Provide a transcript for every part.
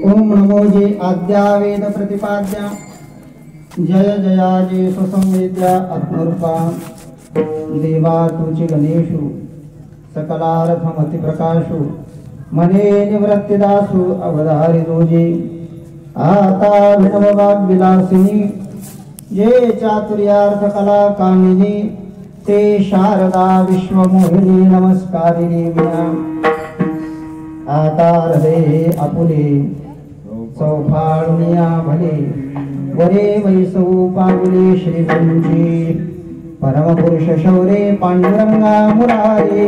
ओम नमो जे आद्या वेद प्रतिपाद्या जय जया जे सुसंवेद्या आत्मरूपा देवा तुझे गणेशु सकलार्थमति प्रकाशु मने निवृत्तिदासु अवधारि दोजे आता विनववाग विलासिनी जे चातुर्यार्थ कला कामिनी ते शारदा विश्वमोहिनी नमस्कारिणी विना आता हृदये आपुले सौभाग्या भले वरे वैसौ पावले श्रीगुंजी परमपुरुष शौरे पांडुरंगा मुरारे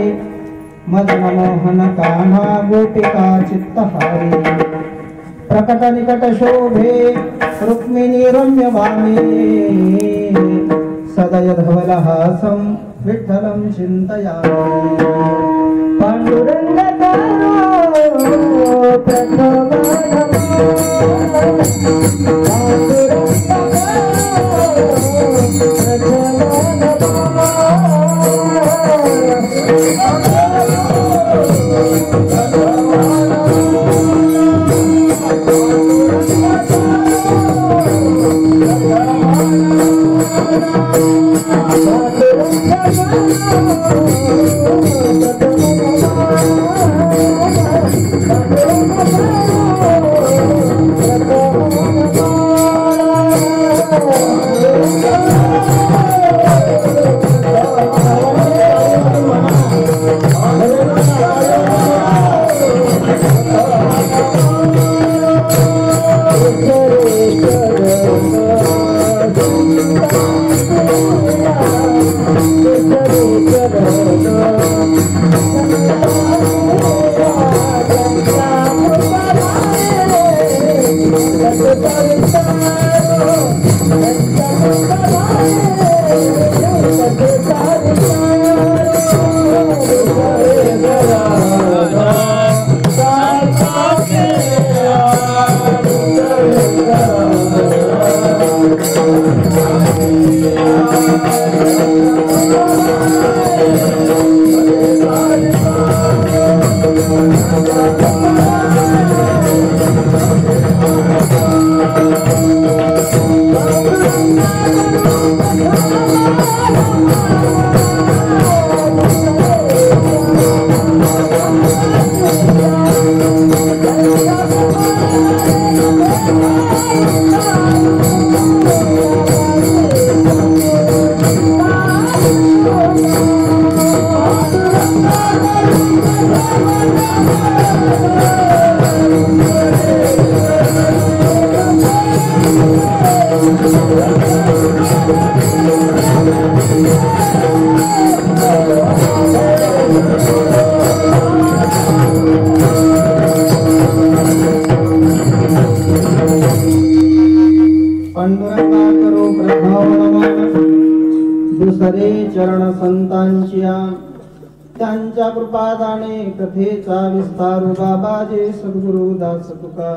मदन मोहन कान्हा गोपिका चित्तहारी प्रकट निकट शोभे रुक्मिणी रम्य भामे सदय धवलहासं विठ्ठलं चिन्तयामि पांडुरंग चरण संतांच्या त्यांच्या कृपादाने कथेचा विस्तार बाबाजे सद्गुरु दास तुका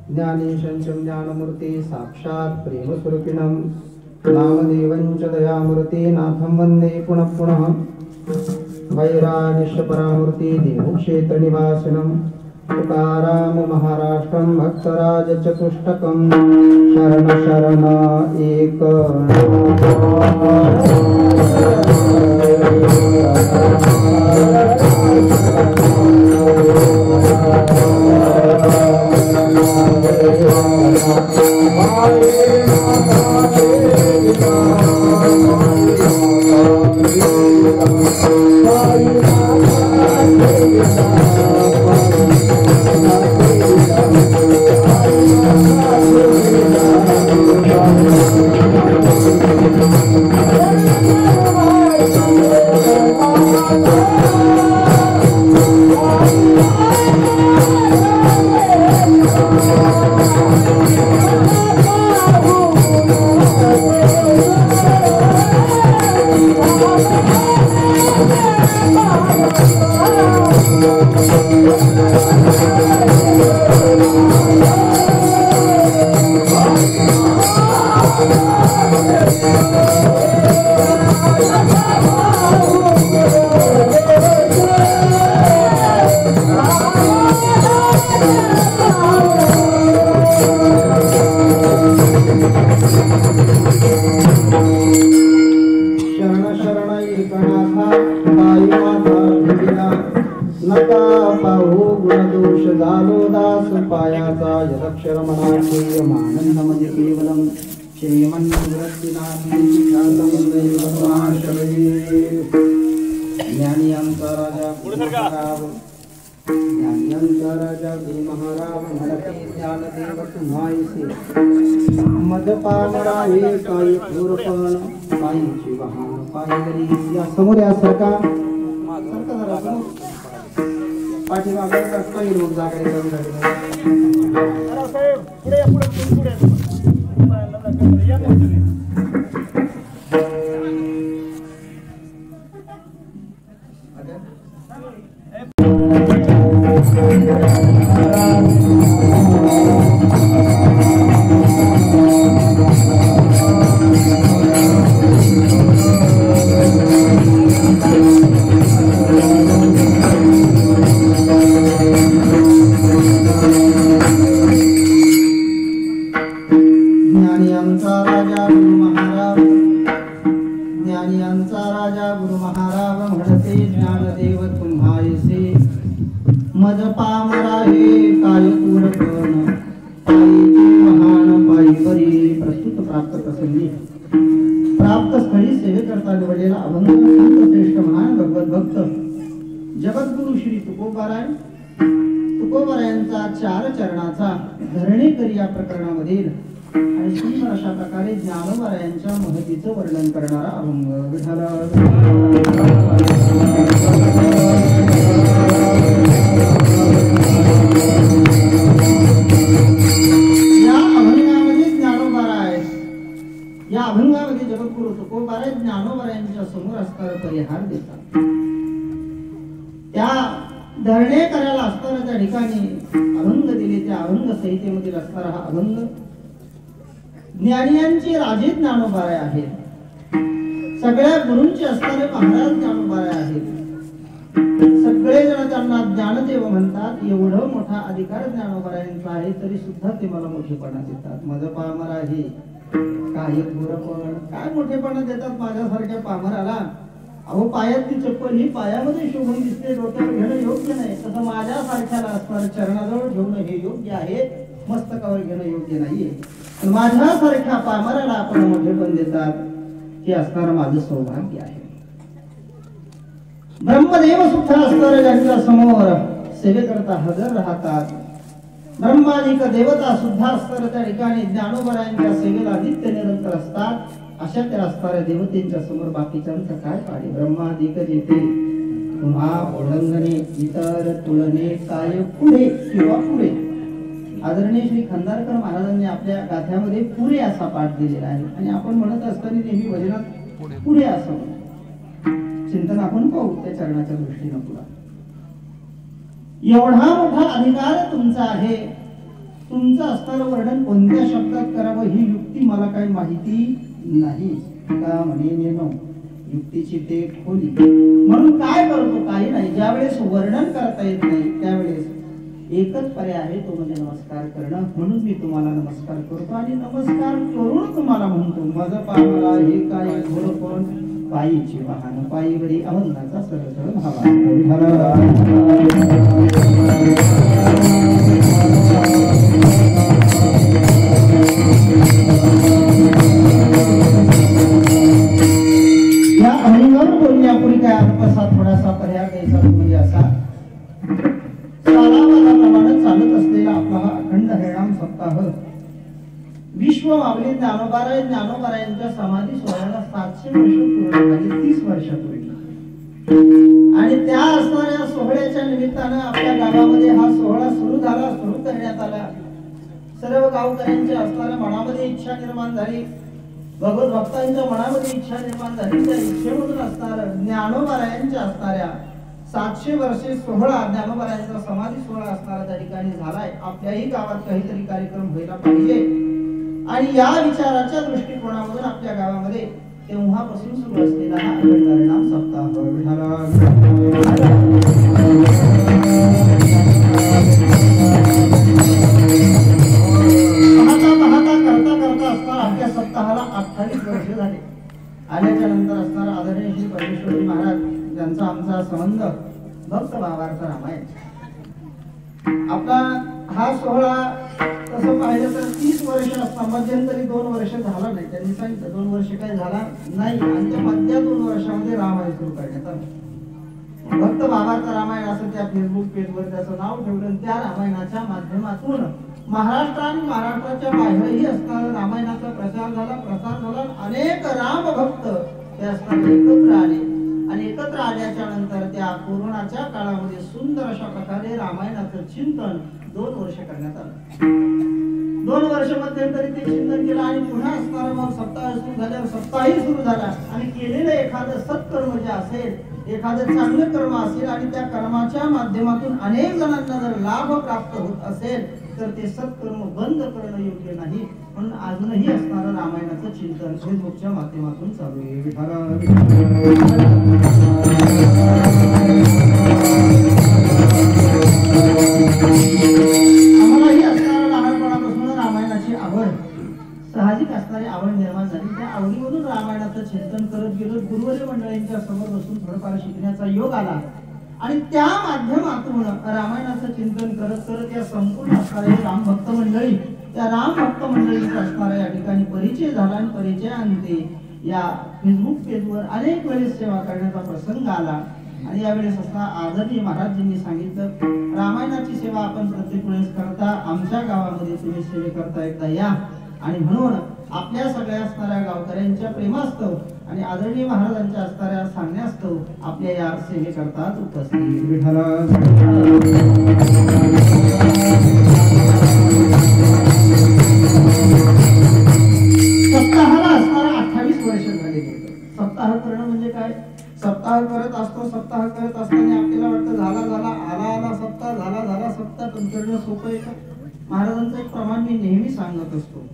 ज्ञानेशं ज्ञानमूर्ती साक्षात प्रेम स्वरूपिणं नामदेवं च दयामूर्ती नाथं वन्दे पुनः पुनः वैराग्यस्य परामूर्ती देवक्षेत्र निवासिनं तुकाराम महाराष्ट्रं भक्तराज चतुष्टकं शरण शरण एक दोष झालो दास पायाचा यदक्षर मनाचे आनंद मध्ये केवलम ज्ञानी आमचा राजा गुरु महाराज म्हणते ज्ञानदेव तुम्हाईसे मद पामरावे काही पूरपण पायीची वाहन पायगरी या समोर या सरका जरा समोर पाठीमागे रस्ता येईल मग जाकडे करून तुकोबारायांचा चार चरणाचा धरणेकर या प्रकरणामधील आणि सुंदर अशा प्रकारे ज्ञानोबारायांच्या महतीचं वर्णन करणारा अभंग या अभंगामध्ये ज्ञानोबारा आहे. या अभंगामध्ये जगद्गुरु तुकोबारा ज्ञानोबारायांच्या समोर असणारा परिहार देतात. त्या धरणे करायला असताना त्या ठिकाणी अभंग दिले. त्या अभंग संहितेमधील असणारा हा अभंग ज्ञानियांचे राजे ज्ञानोबाराय आहेत. सगळ्या गुरूंचे असणारे महाराज ज्ञानोबाराय आहेत. सगळेजण त्यांना ज्ञानदेव म्हणतात. एवढं मोठा अधिकार ज्ञानोबारायांचा आहे तरी सुद्धा ते मला मोठेपणा देतात. माझं पामर आहे काय गुरपण काय मोठेपणा देतात माझ्यासारख्या पामराला. अहो पायातली चप्पल ही पायामध्ये शोभून दिसते, डोक्यावर घेणं योग्य नाही. तसं माझ्यासारख्याला असणारं चरणाजवळ ठेवणं हे योग्य आहे, मस्तकावर घेणं योग्य नाहीये. माझ्यासारख्या पामराला आपण मोठेपण देतात हे असणारं माझं सौभाग्य आहे. ब्रह्मदेव सुद्धा असणारे ज्यांच्या समोर सेवेकरता हजर राहतात. ब्रह्मादिक देवता सुद्धा असणारे त्या ठिकाणी ज्ञानोबारायांच्या सेवेला नित्य निरंतर असतात. अशा त्या असणाऱ्या देवतेंच्या समोर बाकीच्यांचं काय पाडे. ब्रह्मादिक जेथे तुम्हा ओढंगणे इतर तुलने काय पुढे किंवा पुढे. आदरणीय श्री खंदारकर महाराजांनी आपल्या गाथ्यामध्ये पुढे असा पाठ दिलेला आहे आणि आपण म्हणत असताना नेहमी भजनात पुढे असं म्हणतो. चिंतन आपण पाहू त्या चरणाच्या दृष्टीने पुढे. एवढा मोठा अधिकार तुमचा आहे. तुमचं असणारं वर्णन कोणत्या शब्दात करावं ही युक्ती मला काही माहिती नाही. का म्हणे युक्तीची ते खोली म्हणून काय करतो काही नाही. ज्यावेळेस वर्णन करता येत नाही त्यावेळेस एकच पर्याय आहे तो म्हणजे नमस्कार करणं. म्हणून मी तुम्हाला नमस्कार करतो आणि नमस्कार करून तुम्हाला म्हणतो माझं पामरा हे काय घोरपण पायीची वाहन पायीवरी अभंगाचा सरळ भावा. या अभंगावर बोलण्यापूर्वी काय अल्पसा थोडासा पर्याय द्यायचा म्हणजे असा. सालावादाप्रमाणे चालत असलेला आपला हा अखंड हरिनाम सप्ताह विश्व माऊली ज्ञानोबारायांच्या समाधी सोहळ्याला 700 वर्ष पूर्ण झाली. 30 वर्षापूर्वी आणि त्या असणाऱ्या सोहळ्याच्या निमित्तानं आपल्या गावामध्ये हा सोहळा सुरू करण्यात आला. सर्व गावकऱ्यांच्या असणाऱ्या मनामध्ये इच्छा निर्माण झाली. भगवत भक्तांच्या मनामध्ये इच्छा निर्माण झाली. त्या इच्छेमधून असणाऱ्या ज्ञानोबारायांच्या असणाऱ्या 700 वर्षे सोहळा ज्ञानोबारायांचा समाधी सोहळा असणारा त्या ठिकाणी झालाय. आपल्याही गावात काहीतरी कार्यक्रम व्हायला पाहिजे आणि या विचाराच्या दृष्टिकोनामधून आपल्या गावामध्ये तेव्हापासून सुरू असलेला हा हरिनाम सप्ताह करता असताना आपल्या सप्ताहाला 28 वर्ष झाले. आल्याच्या नंतर असणारा आदरणीय श्री परमेश्वरी महाराज यांचा आमचा संबंध भक्त भावार्थ रामायण आपला हा सोहळा तसं पाहिलं तर 30 वर्ष असता, मध्यंतरी 2 वर्ष झाला नाही. त्यांनी सांगितलं 2 वर्ष काही झाला नाही, आणि त्या मधल्या 2 वर्षामध्ये रामायण सुरू करण्यात आलं. भक्त भावार्थ रामायण असं त्या फेसबुक पेजवर त्याचं नाव ठेवलं. त्या रामायणाच्या माध्यमातून महाराष्ट्र आणि महाराष्ट्राच्या बाहेरही असणारा रामायणाचा प्रसार झाला. अनेक राम भक्त त्या असताना एकत्र आले, आणि एकत्र आल्याच्या नंतर त्या कोरोनाच्या काळामध्ये सुंदर अशा प्रकारे रामायणाचं चिंतन 2 वर्ष करण्यात आलं. 2 वर्ष मध्यंतरी ते चिंतन केलं, आणि पुन्हा असणारा मग सप्ताह सुरू झाल्यावर सप्ताहही सुरू झाला. आणि केलेलं एखादं सत्कर्म जे असेल, एखादं चांगलं कर्म असेल, आणि त्या कर्माच्या माध्यमातून अनेक जणांना जर लाभ प्राप्त होत असेल, तर ते सत्कर्म बंद करणं योग्य नाही. म्हणून अजूनही असणारं रामायणाचं चिंतन फेसबुकच्या माध्यमातून चालू आहे. आम्हालाही असणारं लहानपणापासून रामायणाची आवड, साहजिक असणारी आवड निर्माण झाली. त्या आवडीमधून रामायणाचं चिंतन करत गेलो. गुरुवर्य मंडळींच्या समोर बसून थोडंफार शिकण्याचा योग आला, आणि त्या माध्यमातून रामायणाचं चिंतन करत करत या संपूर्ण असणारे राम भक्त मंडळी, त्या राम भक्त मंडळींचा असणारा या ठिकाणी परिचय झाला. आणि परिचयानंतर या फेसबुक पेजवर अनेक वेळेस सेवा करण्याचा प्रसंग आला. आणि यावेळेस असता आदरणीय महाराजांनी सांगितलं, रामायणाची सेवा आपण प्रत्येक वेळेस करता, आमच्या गावामध्ये तुम्ही सेवेकरता एकदा या. आणि म्हणून आपल्या सगळ्या असणाऱ्या गावकऱ्यांच्या प्रेमास्तव आणि आदरणीय महाराजांच्या असणाऱ्या सांगण्यास्तव आपल्या या सेवेकरतात उपस्थित. सप्ताहाला असणारा 28 वर्ष झालेले. सप्ताह करणं म्हणजे काय? सप्ताह करत असतो. सप्ताह करत असताना आपल्याला वाटतं झाला आला सप्ताह, पण करणं सोपं आहे का? महाराजांचं एक प्रमाण मी नेहमी सांगत असतो,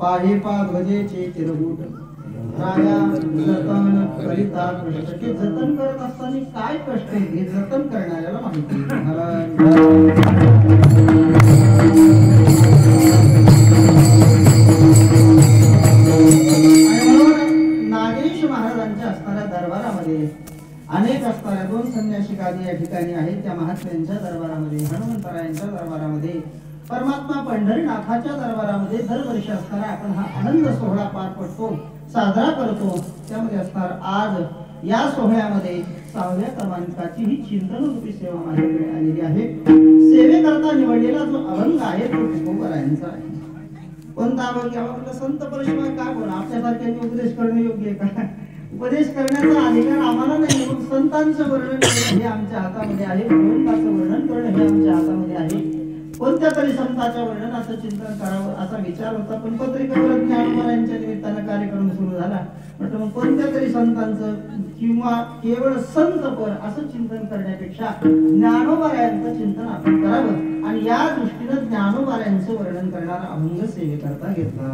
पाहे पा ध्वजेचे चिरगुट राया जतन करिता कष्ट. ते जतन करत असताना काय कष्ट आहे हे जतन करणाऱ्याला माहिती. नागेश महाराजांच्या असणाऱ्या दरबारामध्ये अनेक असणाऱ्या 2 संन्यासी गादी या ठिकाणी आहेत. त्या महात्म्यांच्या दरबारामध्ये, हनुमंतरायांच्या दरबारामध्ये, परमात्मा पंढरीनाथाच्या दरबारामध्ये दरवर्षी असणारा आपण हा आनंद सोहळा पार पडतो, साजरा करतो. त्यामध्ये असणार आज या सोहळ्यामध्ये 6व्या क्रमांकाची ही चिंतनरूपी सेवा माझ्याकडे आलेली आहे. सेवेकरता निवडलेला जो अभंग आहे तो तुकोबरायांचा आहे. कोणता अभंग घ्यावा म्हटलं, संत परिश्रम का बोला, आपल्यासारख्यांनी उपदेश करणं योग्य आहे का? उपदेश करण्याचा अधिकार आम्हाला नाही, पण संतांचं वर्णन करणं हे आमच्या हातामध्ये आहे, भगवंताचं वर्णन करणं हे आमच्या हातामध्ये आहे. कोणत्या तरी संतांच्या वर्णनाचं चिंतन करावं असा विचार होता, पण पत्रिकेवर ज्ञानोबरायांच्या निमित्तानं कार्यक्रम सुरू झाला. म्हटलं मग कोणत्या तरी संतांचं किंवा केवळ संतपर असं चिंतन करण्यापेक्षा ज्ञानोबरायांचं चिंतन आपण करावं, आणि या दृष्टीनं ज्ञानोबरायांचं वर्णन करणारा अभंग सेवेकरता घेतला.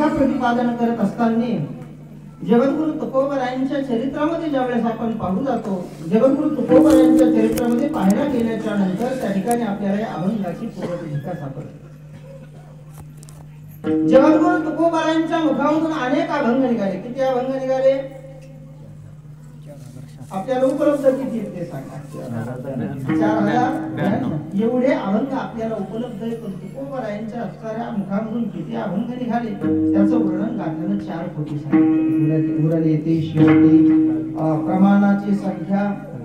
प्रतिपादन करत असताना जगद्गुरु तुकोबरायांच्या चरित्रामध्ये ज्यावेळेस आपण पाहू जातो, जगद्गुरु तुकोबरायांच्या चरित्रामध्ये पाहायला गेल्याच्या नंतर त्या ठिकाणी आपल्याला या अभंगाची पूर्वपीठिका सापडते. जगद्गुरु तुकोबरायांच्या मुखामधून अनेक अभंग निघाले. किती अभंग निघाले आपल्याला उपलब्ध किती ते सांगा? 4000 एवढे अभंग आपल्याला उपलब्ध आहेत. पण तुकोबरायांच्या असणाऱ्या मुखामधून किती अभंग निघाले त्याचं वर्णन गाण्यानं 4 कोटी सांगितले. उरले ते शेवटी प्रमाणाची संख्या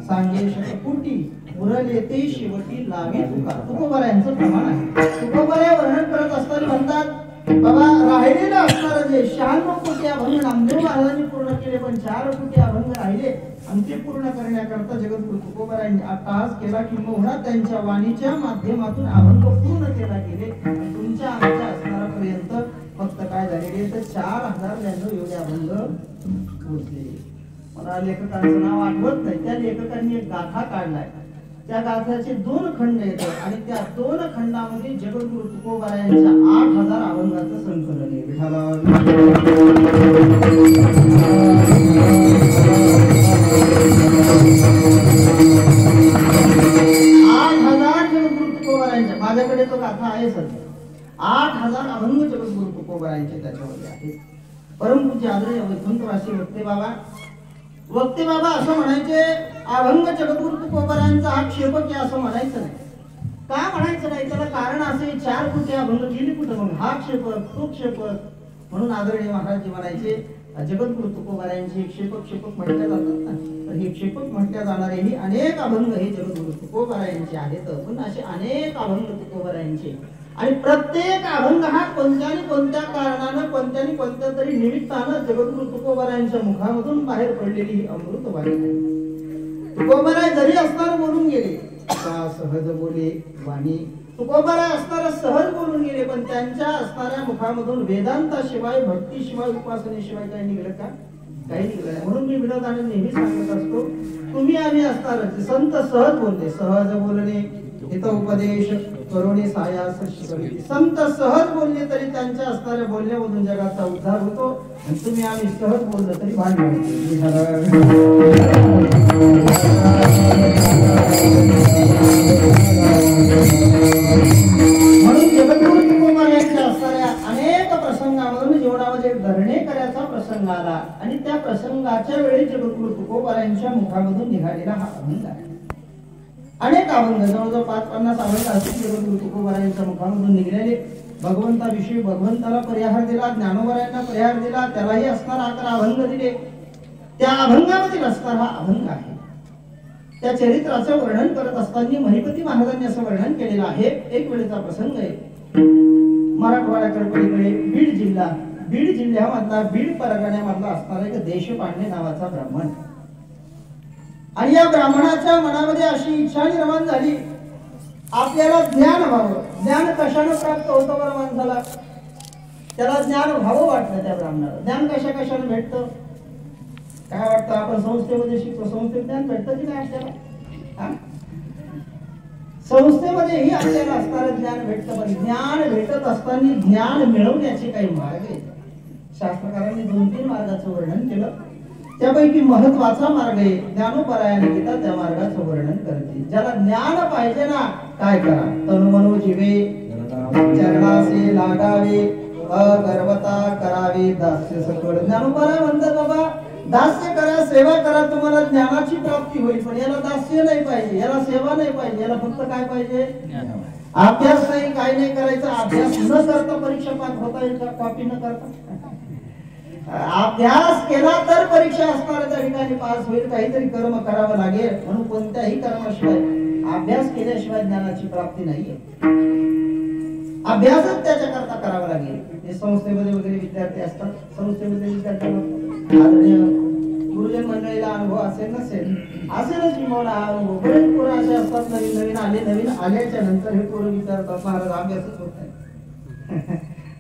सांगे शतकोटी, उरले ते शेवटी लागे तुका. तुकोबरायांचं प्रमाण आहे. तुकोबराय वर्णन करत असताना म्हणतात, बाबा राहिलेलं असणारं जे 96 कोटी अभंग नामदेव महाराजांनी पूर्ण केले, पण 4 कोटी अभंग राहिले, आणि ते पूर्ण करण्याकरता जगद्गुरु तुकोबरायांनी अट्टहास केला, किंबहुना त्यांच्या वाणीच्या माध्यमातून अभंग पूर्ण केला गेले. तुमच्या आमच्या असणाऱ्यापर्यंत फक्त काय झालेले तर 4000 एवढे अभंग होते. मला लेखकांचं नाव आठवत नाही. त्या लेखकांनी एक गाथा काढलाय. त्या गाथ्याचे 2 खंड येतात, आणि त्या 2 खंडामध्ये जगद्गुरु तुकोबरायांच्या 8000 अभंगाचं संकलन आहे. 8000 जगद्गुरु तुकोबरायांच्या. माझ्याकडे तो गाथा आहे सध्या 8000 अभंग जगद्गुरु तुकोबारायांचे त्याच्यामध्ये आहेत. परमपूज्य आदरणीय वैकुंठवासी वक्ते बाबा असं म्हणायचे, अभंग जगद्गुरु तुकोबारायांचा हा क्षेपक आहे असं म्हणायचं नाही. का म्हणायचं नाही? त्याला कारण असे 4 कुठे अभंग गेली कुठं, मग हा क्षेपक तो क्षेपक. म्हणून आदरणीय महाराज म्हणायचे जगद्गुरु तुकोबारायांचे क्षेपक म्हटल्या जातात ना, तर हे क्षेपक म्हटल्या जाणारे ही अनेक अभंग हे जगद्गुरु तुकोबारायांचे आहेत. पण असे अनेक अभंग तुकोबारायांचे, आणि प्रत्येक अभंग हा कोणत्या कारणानं कोणत्या तरी निमित्तानं जगद्गुरु तुकोबारायांच्या मुखामधून बाहेर पडलेली ही अमृतवाणी आहे. तुकोबाराय जरी असणार बोलून गेले, सहज बोले वाणी. तुकोबाराय असणारा सहज बोलून गेले, पण त्यांच्या असणाऱ्या मुखामधून वेदांताशिवाय भक्तीशिवाय उपासनेशिवाय काही निघलं का? काही निघलं नाही. म्हणून मी विनोदाने नेहमी सांगत असतो, तुम्ही आम्ही असणार संत सहज बोलले, सहज बोलणे हित उपदेश करुणी सायास शिकविते. संत सहज बोलले तरी त्यांच्या असणाऱ्या बोलण्यामधून जगाचा उद्धार होतो, आणि तुम्ही आम्ही सहज बोललो तरी भांडण होते. म्हणून जगद्गुरु तुकोबारायांच्या असणाऱ्या अनेक प्रसंगामधून जीवनामध्ये धरणे करायचा प्रसंग आला, आणि त्या प्रसंगाच्या वेळी जगद्गुरु तुकोबारायांच्या मुखामधून निघालेला हा अभंग आहे. अनेक अभंग जवळजवळ 5-50 अभंग असतील जगद्गुरु तुकोबारायांच्या मुखामधून निघालेले. भगवंताविषयी भगवंताला परिहार दिला, ज्ञानोबारायांना परिहार दिला, त्यालाही असणारा 11 अभंग दिले. त्या अभंगामधील असणारा हा अभंग आहे. त्या चरित्राचं वर्णन करत असताना महिपती महाराजांनी असं वर्णन केलेलं आहे. एक वेळेचा प्रसंग आहे. मराठवाड्याकडे पलीकडे बीड जिल्ह्यामधला बीड परगण्यामधला असणारा एक देशपांडे नावाचा ब्राह्मण, आणि या ब्राह्मणाच्या मनामध्ये अशी इच्छा निर्माण झाली, आपल्याला ज्ञान व्हावं. ज्ञान कशाने प्राप्त होतं बरं माणसाला? त्याला ज्ञान व्हावं वाटलं त्या ब्राह्मणाला. ज्ञान कशाने भेटतं? काय वाटतं? आपण संस्थेमध्ये शिकतो, संस्थेत ज्ञान भेटतं की नाही आपल्याला? संस्थेमध्येही आपल्याला असणारं ज्ञान भेटतं, पण ज्ञान भेटत असताना ज्ञान मिळवण्याचे काही मार्ग आहेत. शास्त्रकारांनी 2-3 मार्गाचं वर्णन केलं. त्यापैकी महत्वाचा मार्ग आहे ज्ञानोबारायांनी गीता त्या मार्गाचं वर्णन करते. ज्याला ज्ञान पाहिजे ना, काय करा? तनु मनो जीवे चरणासे लागावे, अगर्वता करावे, दास्य सकळ. ज्ञानोबाराय म्हणतात बाबा दास्य करा, सेवा करा, तुम्हाला ज्ञानाची प्राप्ती होईल. पण याला दास्य नाही पाहिजे, याला सेवा नाही पाहिजे, याला फक्त काय पाहिजे? अभ्यास नाही, काय नाही करायचा. अभ्यास न करता परीक्षा पास होता येईल का? कॉपी न करता अभ्यास केला तर परीक्षा असणार त्या ठिकाणी पास होईल. काहीतरी कर्म करावं लागेल. म्हणून कोणत्याही कर्माशिवाय, अभ्यास केल्याशिवाय ज्ञानाची प्राप्ती नाहीये. अभ्यासच त्याच्याकरता करावा लागेल. हे संस्थेमध्ये वगैरे विद्यार्थी असतात, संस्थेमध्ये विद्यार्थ्यांना आदरणीय गुरुजन मंडळीला अनुभव असेल नसेल, असेलच किंवा हा अनुभव. बरेच पोरं असे असतात नवीन आल्याच्या नंतर हे पोरं विचारतात, महाराज अभ्यासच होत नाही.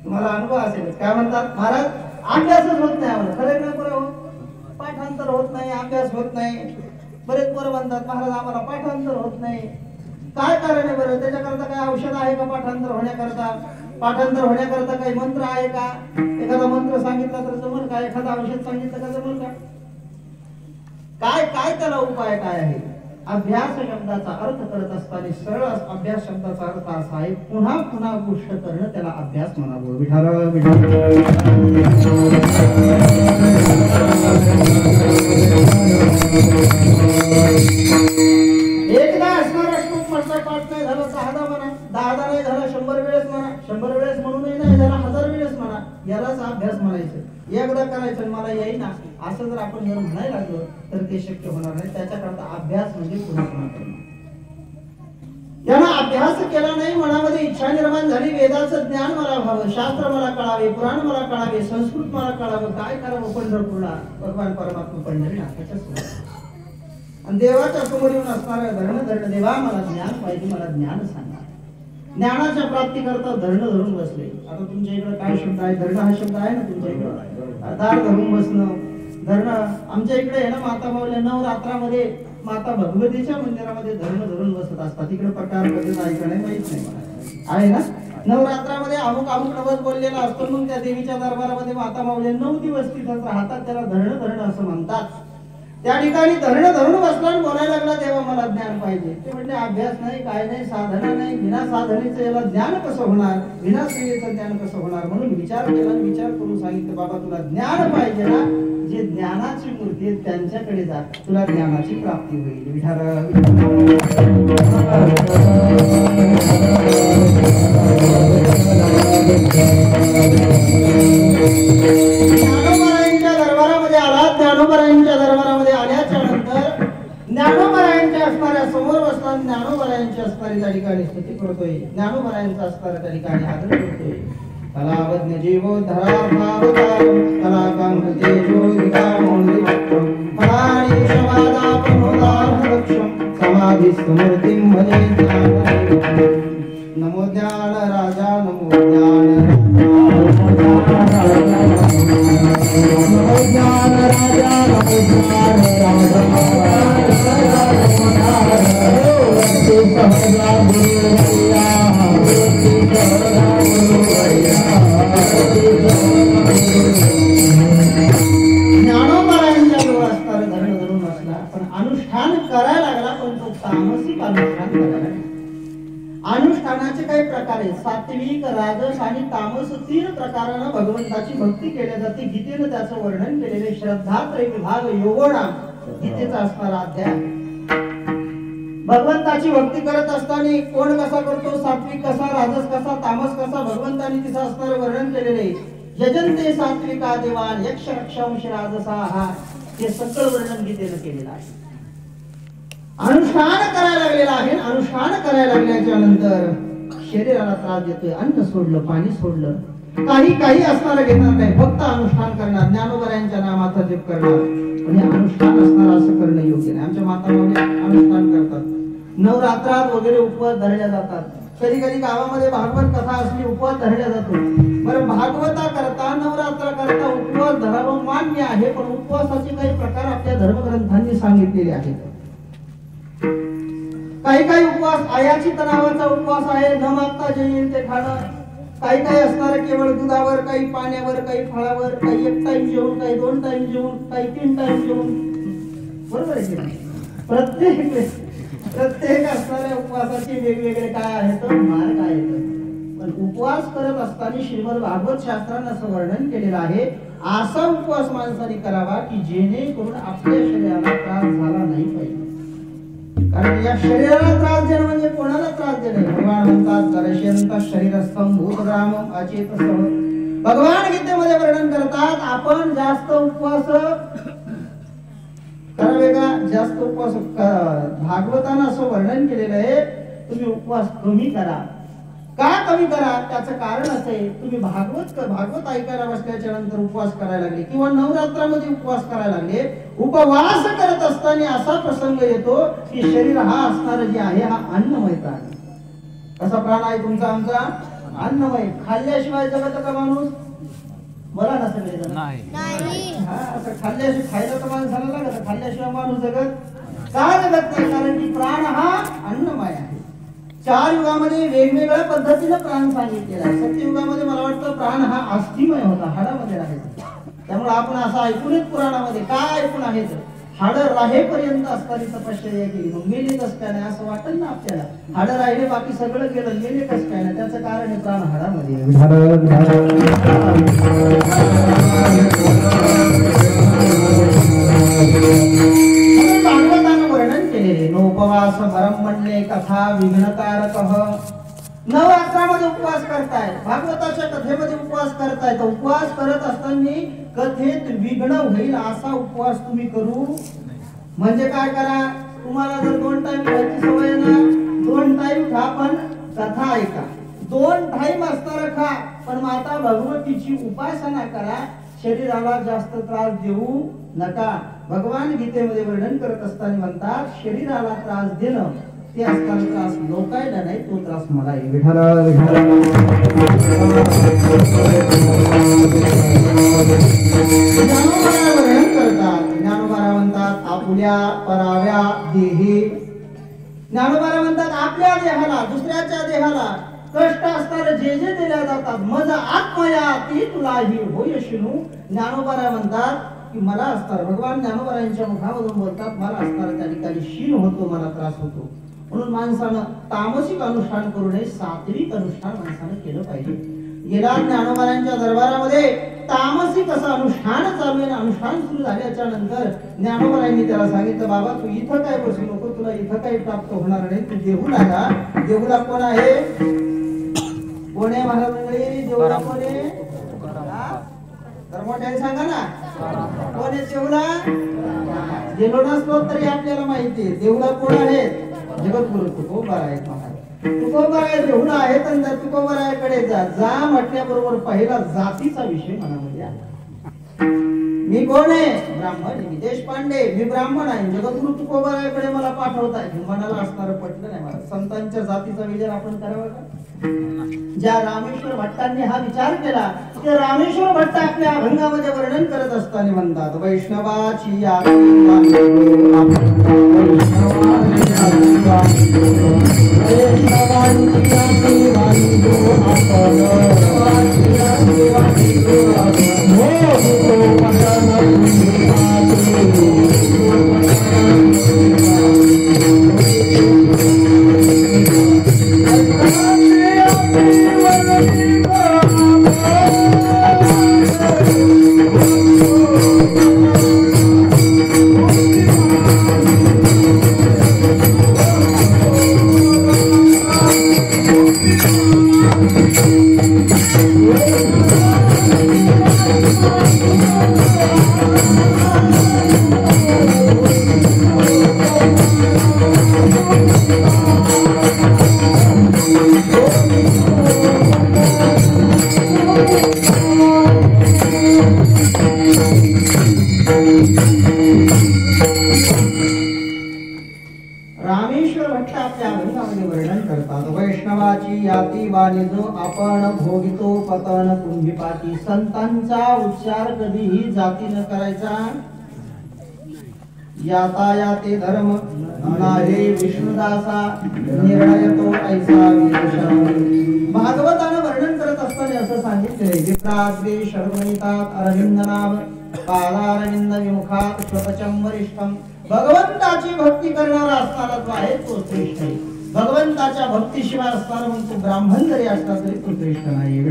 तुम्हाला अनुभव असेलच. काय म्हणतात? महाराज अभ्यासच होत नाही आम्हाला. खरं ना पोरं? पाठांतर होत नाही, अभ्यास होत नाही. बरेच पोरं म्हणतात महाराज आम्हाला पाठांतर होत नाही. काय कारण आहे बरं? त्याच्याकरता काय औषध आहे का पाठांतर होण्याकरता? पाठांतर होण्याकरता काही मंत्र आहे का? एखादा मंत्र सांगितला तर जमल का? एखादा औषध सांगितलं का जमल का? काय त्याला उपाय काय आहे? अभ्यास शब्दाचा अर्थ करत असताना सरळ अभ्यास शब्दाचा अर्थ असा आहे, पुन्हा पुन्हा गोष्ट करणं, त्याला अभ्यास म्हणावं. एकदा असणारा श्लोक म्हटला पाठ नाही झाला 10दा म्हणा, 10दा नाही झाला 100 वेळेस म्हणा, 100 वेळेस म्हणूनही नाही झाला 1000 वेळेस म्हणा. यालाच अभ्यास म्हणायचं. एकदा करायचं मला येईना असं जर आपण म्हणायला लागलो तर ते शक्य होणार नाही. त्याच्याकरता अभ्यास म्हणजे पुन्हा पुन्हा करणं. याला अभ्यास केला नाही, मनामध्ये इच्छा निर्माण झाली, वेदाचं ज्ञान मला व्हावं, शास्त्र मला कळावे, पुराण मला कळावे, संस्कृत मला कळावं. काय करावं? पंढरपूरला भगवान परमात्मा पंढरीनाथाच्या समोर आणि देवाच्या समोर येऊन असणारं धरण देवा मला ज्ञान पाहिजे, मला ज्ञान सांगा. ज्ञानाच्या प्राप्ती करता धरणं धरून बसले. आता तुमच्या इकडे काय शब्द आहे? धरणं हा शब्द आहे ना तुमच्या इकडे? दार धरून बसणं, धरणं. आमच्या इकडे आहे ना माता माऊल्या नवरात्रामध्ये माता भगवतीच्या मंदिरामध्ये धरणं धरून बसत असतात. तिकडे प्रकार पद्धत आहे का नाही माहित नाही मला. आहे ना? नवरात्रामध्ये अमुक नवस बोललेला असतो. मग त्या देवीच्या दरबारामध्ये माता माऊल्या 9 दिवस तिथं राहतात. त्याला धरणं असं म्हणतात. त्या ठिकाणी धरण धरून बसला आणि बोलायला लागला, तेव्हा मला ज्ञान पाहिजे. ते म्हणजे अभ्यास नाही, काय नाही, साधना नाही, बिना साधनेचं याला ज्ञान कसं होणार, बिना सेवेचं ज्ञान कसं होणार. म्हणून विचार केला, विचार करून सांगितलं, बाबा तुला ज्ञान पाहिजे ना, जे ज्ञानाची मूर्ती आहे त्यांच्याकडे जा, तुला ज्ञानाची प्राप्ती होईल. ज्ञानोबरायांच्या दरबारामध्ये आला. ज्ञानोबरायांच्या दरबारामध्ये आल्याच्या नंतर ज्ञानोबरायांच्या असणाऱ्या समोर बसला, ज्ञानोबरायांची असणारी त्या ठिकाणी स्तुती करतोय, ज्ञानोबरायांचा असणाऱ्या त्या ठिकाणी आदर करतोय. कलावज्ञ जीवो धरा भावता कलाकांत तेजो विकामोदि फलानि समादापनोदारक्षम समाधि समूर्तिं भजे. नमो ज्ञान राजा, नमो ज्ञान नमो ज्ञान राजा, नमो ज्ञानोबरायांच्या जवळ असणारं धरण धरून बसला, पण अनुष्ठान करायला लागला, पण तो तामसिक अनुष्ठान करायला. अनुष्ठानाचे काही प्रकार आहेत, सात्विक, राजस आणि तामस, 3 प्रकारानं भगवंताची भक्ती केली जाते. गीतेनं त्याचं वर्णन केलेले श्रद्धा त्रैविभाग योगोनाम गीतेचा असणारा अध्याय. भगवंताची भक्ती करत असताना कोण कसा करतो, सात्विक कसा, राजस कसा, तामस कसा, भगवंतानी तिचं असणारं वर्णन केलेले. यजन्ते सात्विका देवान यक्ष रक्षांश राजसाः, हे सगळं वर्णन गीतेनं केलेलं आहे. अनुष्ठान करायला लागलेला आहे. अनुष्ठान करायला लागल्याच्या नंतर शरीराला त्रास देतोय, अन्न सोडलं, पाणी सोडलं, काही असणारं घेणार नाही, फक्त अनुष्ठान करणार, ज्ञानोबरायांच्या नामाचा जप करणार. पण हे अनुष्ठान असणार असं करणं योग्य नाही. आमच्या मातांमध्ये अनुष्ठान करतात, नवरात्रात वगैरे उपवास धरल्या जातात. कधी कधी गावामध्ये भागवत कथा असली, उपवास धरल्या जातो. बरं, भागवता करता, नवरात्र करता उपवास धरावं मान्य आहे, पण उपवासाचे काही प्रकार आपल्या धर्मग्रंथांनी सांगितलेले आहेत. काही उपवास आयाची नावाचा उपवास आहे, न मागता जे येईल ते खाणं. काही असणार केवळ दुधावर, काही पाण्यावर, काही फळावर, काही 1 टाइम जेवून, काही 2 टाइम जेवून, काही 3 टाइम जेवून. बरोबर आहे. प्रत्येक असणाऱ्या उपवासाचे वेगवेगळे काय आहेत, मार्ग आहेत. पण उपवास करत असताना श्रीमद भागवत शास्त्रानं असं वर्णन केलेलं आहे, असा उपवास माणसाने करावा की जेणेकरून आपल्या शरीराला त्रास झाला नाही पाहिजे. कारण या शरीराला त्रास देणं म्हणजे कोणाला त्रास देणं. भगवान म्हणतात दर्शयंत शरीरस्थं भूतग्रामं अचेतसः. भगवान गीतेमध्ये वर्णन करतात, आपण जास्त उपवास करावे का, जास्त उपवास भागवतानं असं वर्णन केलेलं आहे, तुम्ही उपवास कमी करा. का कमी करा, त्याचं कारण असं आहे, तुम्ही भागवत ऐकायला बसल्याच्या नंतर उपवास करायला लागले किंवा नवरात्रामध्ये उपवास करायला लागले, उपवास करत असताना असा प्रसंग येतो की शरीर हा असणारा जे आहे हा अन्नमय प्राण. कसा प्राण आहे तुमचा आमचा? अन्नमय. खाल्ल्याशिवाय जगत का माणूस? मला ना सगळे नाही. असं खाल्ल्याशिवाय, खायला तर माणसाला लागत, खाल्ल्याशिवाय माणूस जगत का जगत नाही? कारण की प्राण हा अन्नमय आहे. 4 युगामध्ये वेगवेगळ्या पद्धतीने प्राण सांगितलेला आहे. सत्ययुगामध्ये मला वाटतं प्राण हा अस्थिमय होता, हाडामध्ये राहायचा. त्यामुळे आपण असं ऐकूनच पुराणामध्ये काय ऐकून आहेत, हाड राहेपर्यंत असताना तपश्चर्या केली, मग मेले कस काय नाही असं वाटत ना आपल्याला. हाड राहिले, बाकी सगळं गेलं, मेले कस काय नाही, त्याचं कारण हे प्राण हाडामध्ये. भागवतानं वर्णन केलेले नोपवास भरम म्हणले कथा विघ्नकारकः. नवरात्रामध्ये उपवास करताय, भागवताच्या कथेमध्ये उपवास करताय, तर उपवास करत असताना कथेत विघ्न होईल असा उपवास तुम्ही करू. म्हणजे काय करा, तुम्हाला जर 2 टाइम खायची सवय ना, 2 टाइम खा, पण कथा ऐका. 2 टाइम असणारा खा, पण माता भगवतीची उपासना करा. शरीराला जास्त त्रास देऊ नका. भगवान गीतेमध्ये वर्णन करत असताना म्हणतात, शरीराला त्रास देणं ते असताना त्रास लोकायला नाही, तो त्रास मला आहे. वर्णन करतात. ज्ञानोबा म्हणतात आपुल्या पराव्या देही. ज्ञानोबा म्हणतात आपल्या देहाला, दुसऱ्याच्या देहाला कष्ट असणारे जे दिल्या जातात, मज आत्मया ती तुलाही होय शिनू. ज्ञानोबा म्हणतात की मला असणार, भगवान ज्ञानोबरायांच्या मुखामधून बोलतात, मला असणार त्या ठिकाणी शीण होतो, मला त्रास होतो. म्हणून माणसानं तामसिक अनुष्ठान करू नये, सात्विक अनुष्ठान माणसानं केलं पाहिजे. गेला ज्ञानोबरायांच्या दरबारामध्ये तामसिक असं अनुष्ठान चालू आहे. अनुष्ठान सुरू झाल्याच्या नंतर ज्ञानोबरायांनी त्याला सांगितलं, बाबा तू इथं काय बसू नको, तुला इथं काही प्राप्त होणार नाही, तू देहूला जा. देहूला कोण आहे? कोण आहे महाराज मंडळी? देहूला कोण आहे? तर मोठ्याने सांगा ना, कोण आहे देहूला? गेलो नसलो तरी आपल्याला माहिती आहे देहूला कोण आहे? जगद्गुरु तुकोबा आहेत महाराज. तुकोबराय देहूला आहेत आणि त्या तुकोबरायाकडे जा म्हटल्याबरोबर पहिला जातीचा विषय मनामध्ये आला. मी कोण आहे? ब्राह्मण. मी देशपांडे, मी ब्राह्मण आहे. जगद्गुरु तुकोबरायाकडे मला पाठवताय. मनाला असणारं पटलं नाही मला. संतांच्या जातीचा विचार आपण करावा का? ज्या रामेश्वर भट्टांनी हा विचार केला, ते रामेश्वर भट्ट आपल्या अभंगामध्ये वर्णन करत असताना म्हणतात, वैष्णवाची आपण भोगितो पतन कुंभिपाती. संतांचा उच्चार कधीही जाती न करायचा. यातायाते धर्म नाहे विष्णुदासा निर्णय तो ऐसा विदुषा. भागवतानं वर्णन करत असताना असं सांगितले, विप्राग्रे शर्वणितात अरविंद नाम पादारविंद विमुखात स्वतचम वरिष्ठम. भगवंताची भक्ती करणारा असणारा जो आहे तो श्रेष्ठ आहे. भगवंताच्या भक्तीशिवाय असणारा मग तो ब्राह्मण जरी असला तरी तो श्रेष्ठ नाही.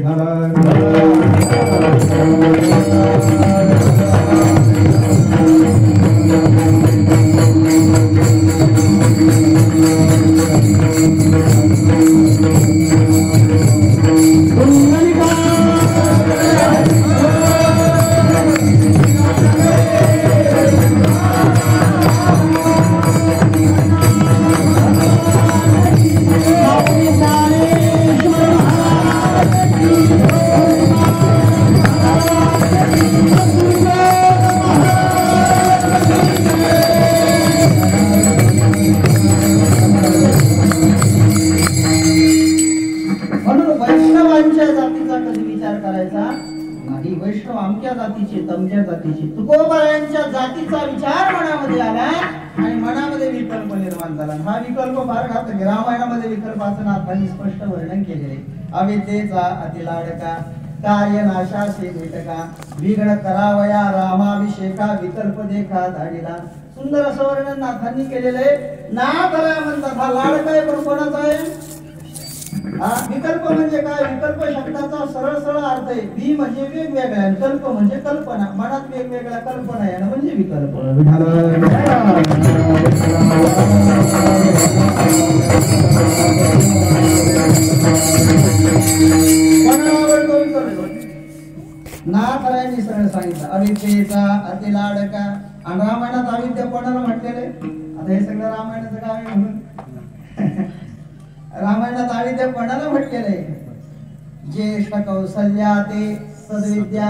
तुकोबरायांच्या जातीचा विचार मनामध्ये आला आणि मनामध्ये विकल्प निर्माण झाला. हा विकल्प फार घातक. रामायणामध्ये विकल्पाचं नाथांनी स्पष्ट वर्णन केलेले. अविद्येचा अतिलाडका कार्य नाशासे भेटका विघ्न करावया रामाभिषेका विकल्प देखा धाडीला. सुंदर असं वर्णन नाथांनी केलेलं आहे. नाथ राम म्हणतात हा लाडका आहे, पण कोणाचा आहे? विकल्प म्हणजे काय? विकल्प शब्दाचा सरळ सरळ अर्थ आहे. वि म्हणजे वेगवेगळ्या, कल्प म्हणजे कल्पना. मनात वेगवेगळ्या कल्पना आहे म्हणजे विकल्प. नाथरायांनी सरळ सांगितलं अविद्येचा अतिलाडका. आणि रामायणात अविद्या कोणाला म्हटलेले? आता हे सगळं रामायणाचं काय आहे म्हणून रामायणात अविद्या कोणाला म्हटलेलं आहे? ज्येष्ठ कौसल्या ते सद्विद्या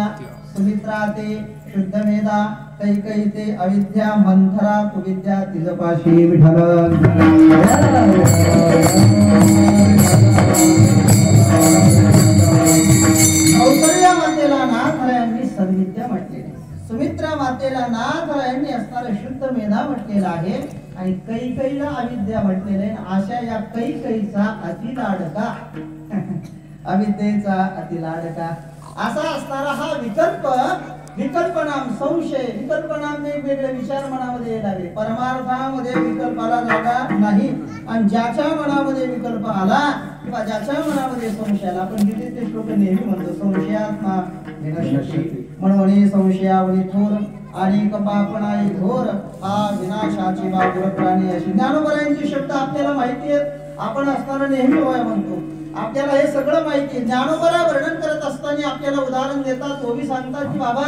सुमित्रा ते शुद्धमेधा कैकयी ते अविद्या मंथरा कुविद्या तिजपाशी. विठ्ठल कौसल्या मातेला नाथरायांनी सद्विद्या म्हटलेली, सुमित्रा मातेला नाथरायांनी असणारा शुद्ध मेधा म्हटलेला आहे आणि कैकईला अविद्या म्हटलेले. अशा या कैकईचा अतिलाडका अविद्येचा अतिलाडका असा असणारा हा विकल्प विकल्पनाम संशय, विकल्पनाम वेगवेगळे विचार मनामध्ये येणारे, परमार्थामध्ये विकल्पाला जागा नाही आणि ज्याच्या मनामध्ये विकल्प आला किंवा ज्याच्या मनामध्ये संशय आला, आपण गीतेचे श्लोक नेहमी म्हणतो संशयात्मा विनश्यति म्हणून संशयावरी थोर आणि पापणाई घोर हा विनाशाची बाजूर प्राणी अशी ज्ञानोबरायांचे शब्द आपल्याला माहिती आहेत. आपण असताना नेहमी होय म्हणतो, आपल्याला हे सगळं माहिती आहे. ज्ञानोबरा वर्णन करत असताना आपल्याला उदाहरण देतात, तो बी सांगतात की बाबा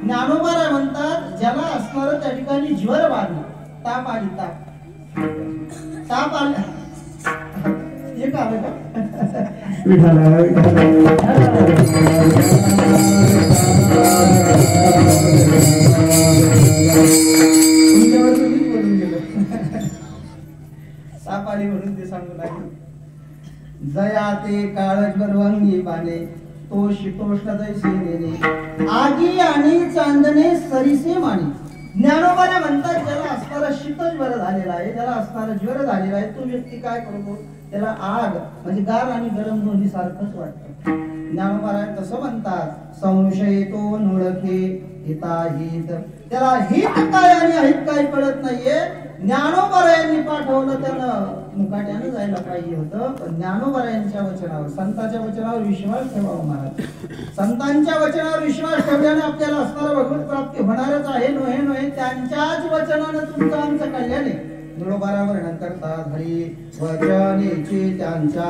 ज्ञानोबरा म्हणतात ज्याला असणार त्या ठिकाणी ज्वर बांधला, ताप आली, ताप आला, हे का आलं का साप आली म्हणून ते सांगू लागले. जया ते काळजवर वंगी बाणे तो शीतोष्ण दैसे नेने आगी आणि चांदणे सरीसे माने. ज्ञानोबा म्हणतात ज्याला असणारा शीतल ज्वर झालेला आहे, ज्याला असणारा ज्वर झालेला आहे, तो व्यक्ती काय करतो, त्याला आग म्हणजे गार आणि गरम दोन्ही सारखंच वाटतं. ज्ञानोबा तसं म्हणतात, संशय तो नोळखे हिताहित, त्याला हित काय आणि अहित काय कळत नाहीये. ज्ञानोबरायांनी पाठवलं त्यानं मुकाट्यानं जायला पाहिजे होतं, पण ज्ञानोबरायांच्या वचनावर, संतांच्या वचनावर विश्वास ठेवावा महाराज. संतांच्या वचनावर विश्वास ठेवल्याने आपल्याला असणारा भगवत प्राप्ती होणारच आहे. नोहे नोहे त्यांच्याच वचनानं तुमचं आमचं कल्याण आहे. ज्ञानोबा वर्णन करतात, हरी वचनेची त्यांच्या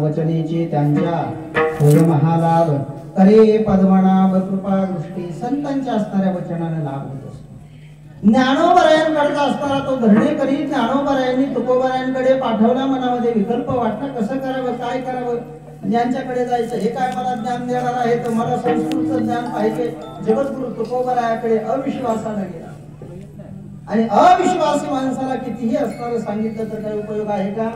वचनेचे त्यांच्या होय महालाभ करे पद्मनाभ कृपा दृष्टी. संतांच्या असणाऱ्या वचनाने लाभ होत असतो. ज्ञानोबरायांकडचा असताना तो धरणे करी. ज्ञानोबरायांनी तुकोबरायांकडे पाठवला, मनामध्ये विकल्प वाटला कसं करावं काय करावं, ज्यांच्याकडे जायचं, हे काय मला ज्ञान देणार आहे, तर मला संस्कृतचं ज्ञान पाहिजे. जगद्गुरु तुकोबरायाकडे अविश्वासाने गेला आणि अविश्वासी माणसाला कितीही असणारं सांगितलं तर काही उपयोग आहे का.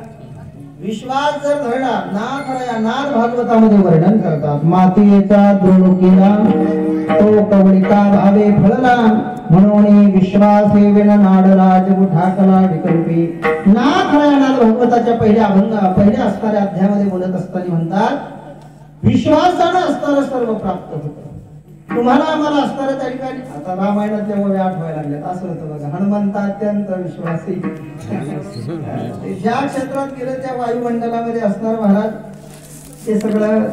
विश्वास जर धरला, नाथ राया नाथ भागवतामध्ये वर्णन करतात, मातीचा द्रोण केला तो कवळिका भावे फळला, म्हणून विश्वास हे विन नाडला जगू ठाकला विकल्पी. नाथ राया नाथ भागवताच्या पहिल्या पहिल्या असणाऱ्या अध्यायामध्ये बोलत असताना म्हणतात, विश्वासानं असणारं सर्व प्राप्त होतं. तुम्हाला आम्हाला असणारं त्या ठिकाणी आता रामायणातल्या ओव्या आठवायला लागल्यात. असं होतं बघा, हनुमंत अत्यंत विश्वासी. ज्या क्षेत्रात गेलं त्या वायुमंडलामध्ये असणार महाराज ते सगळं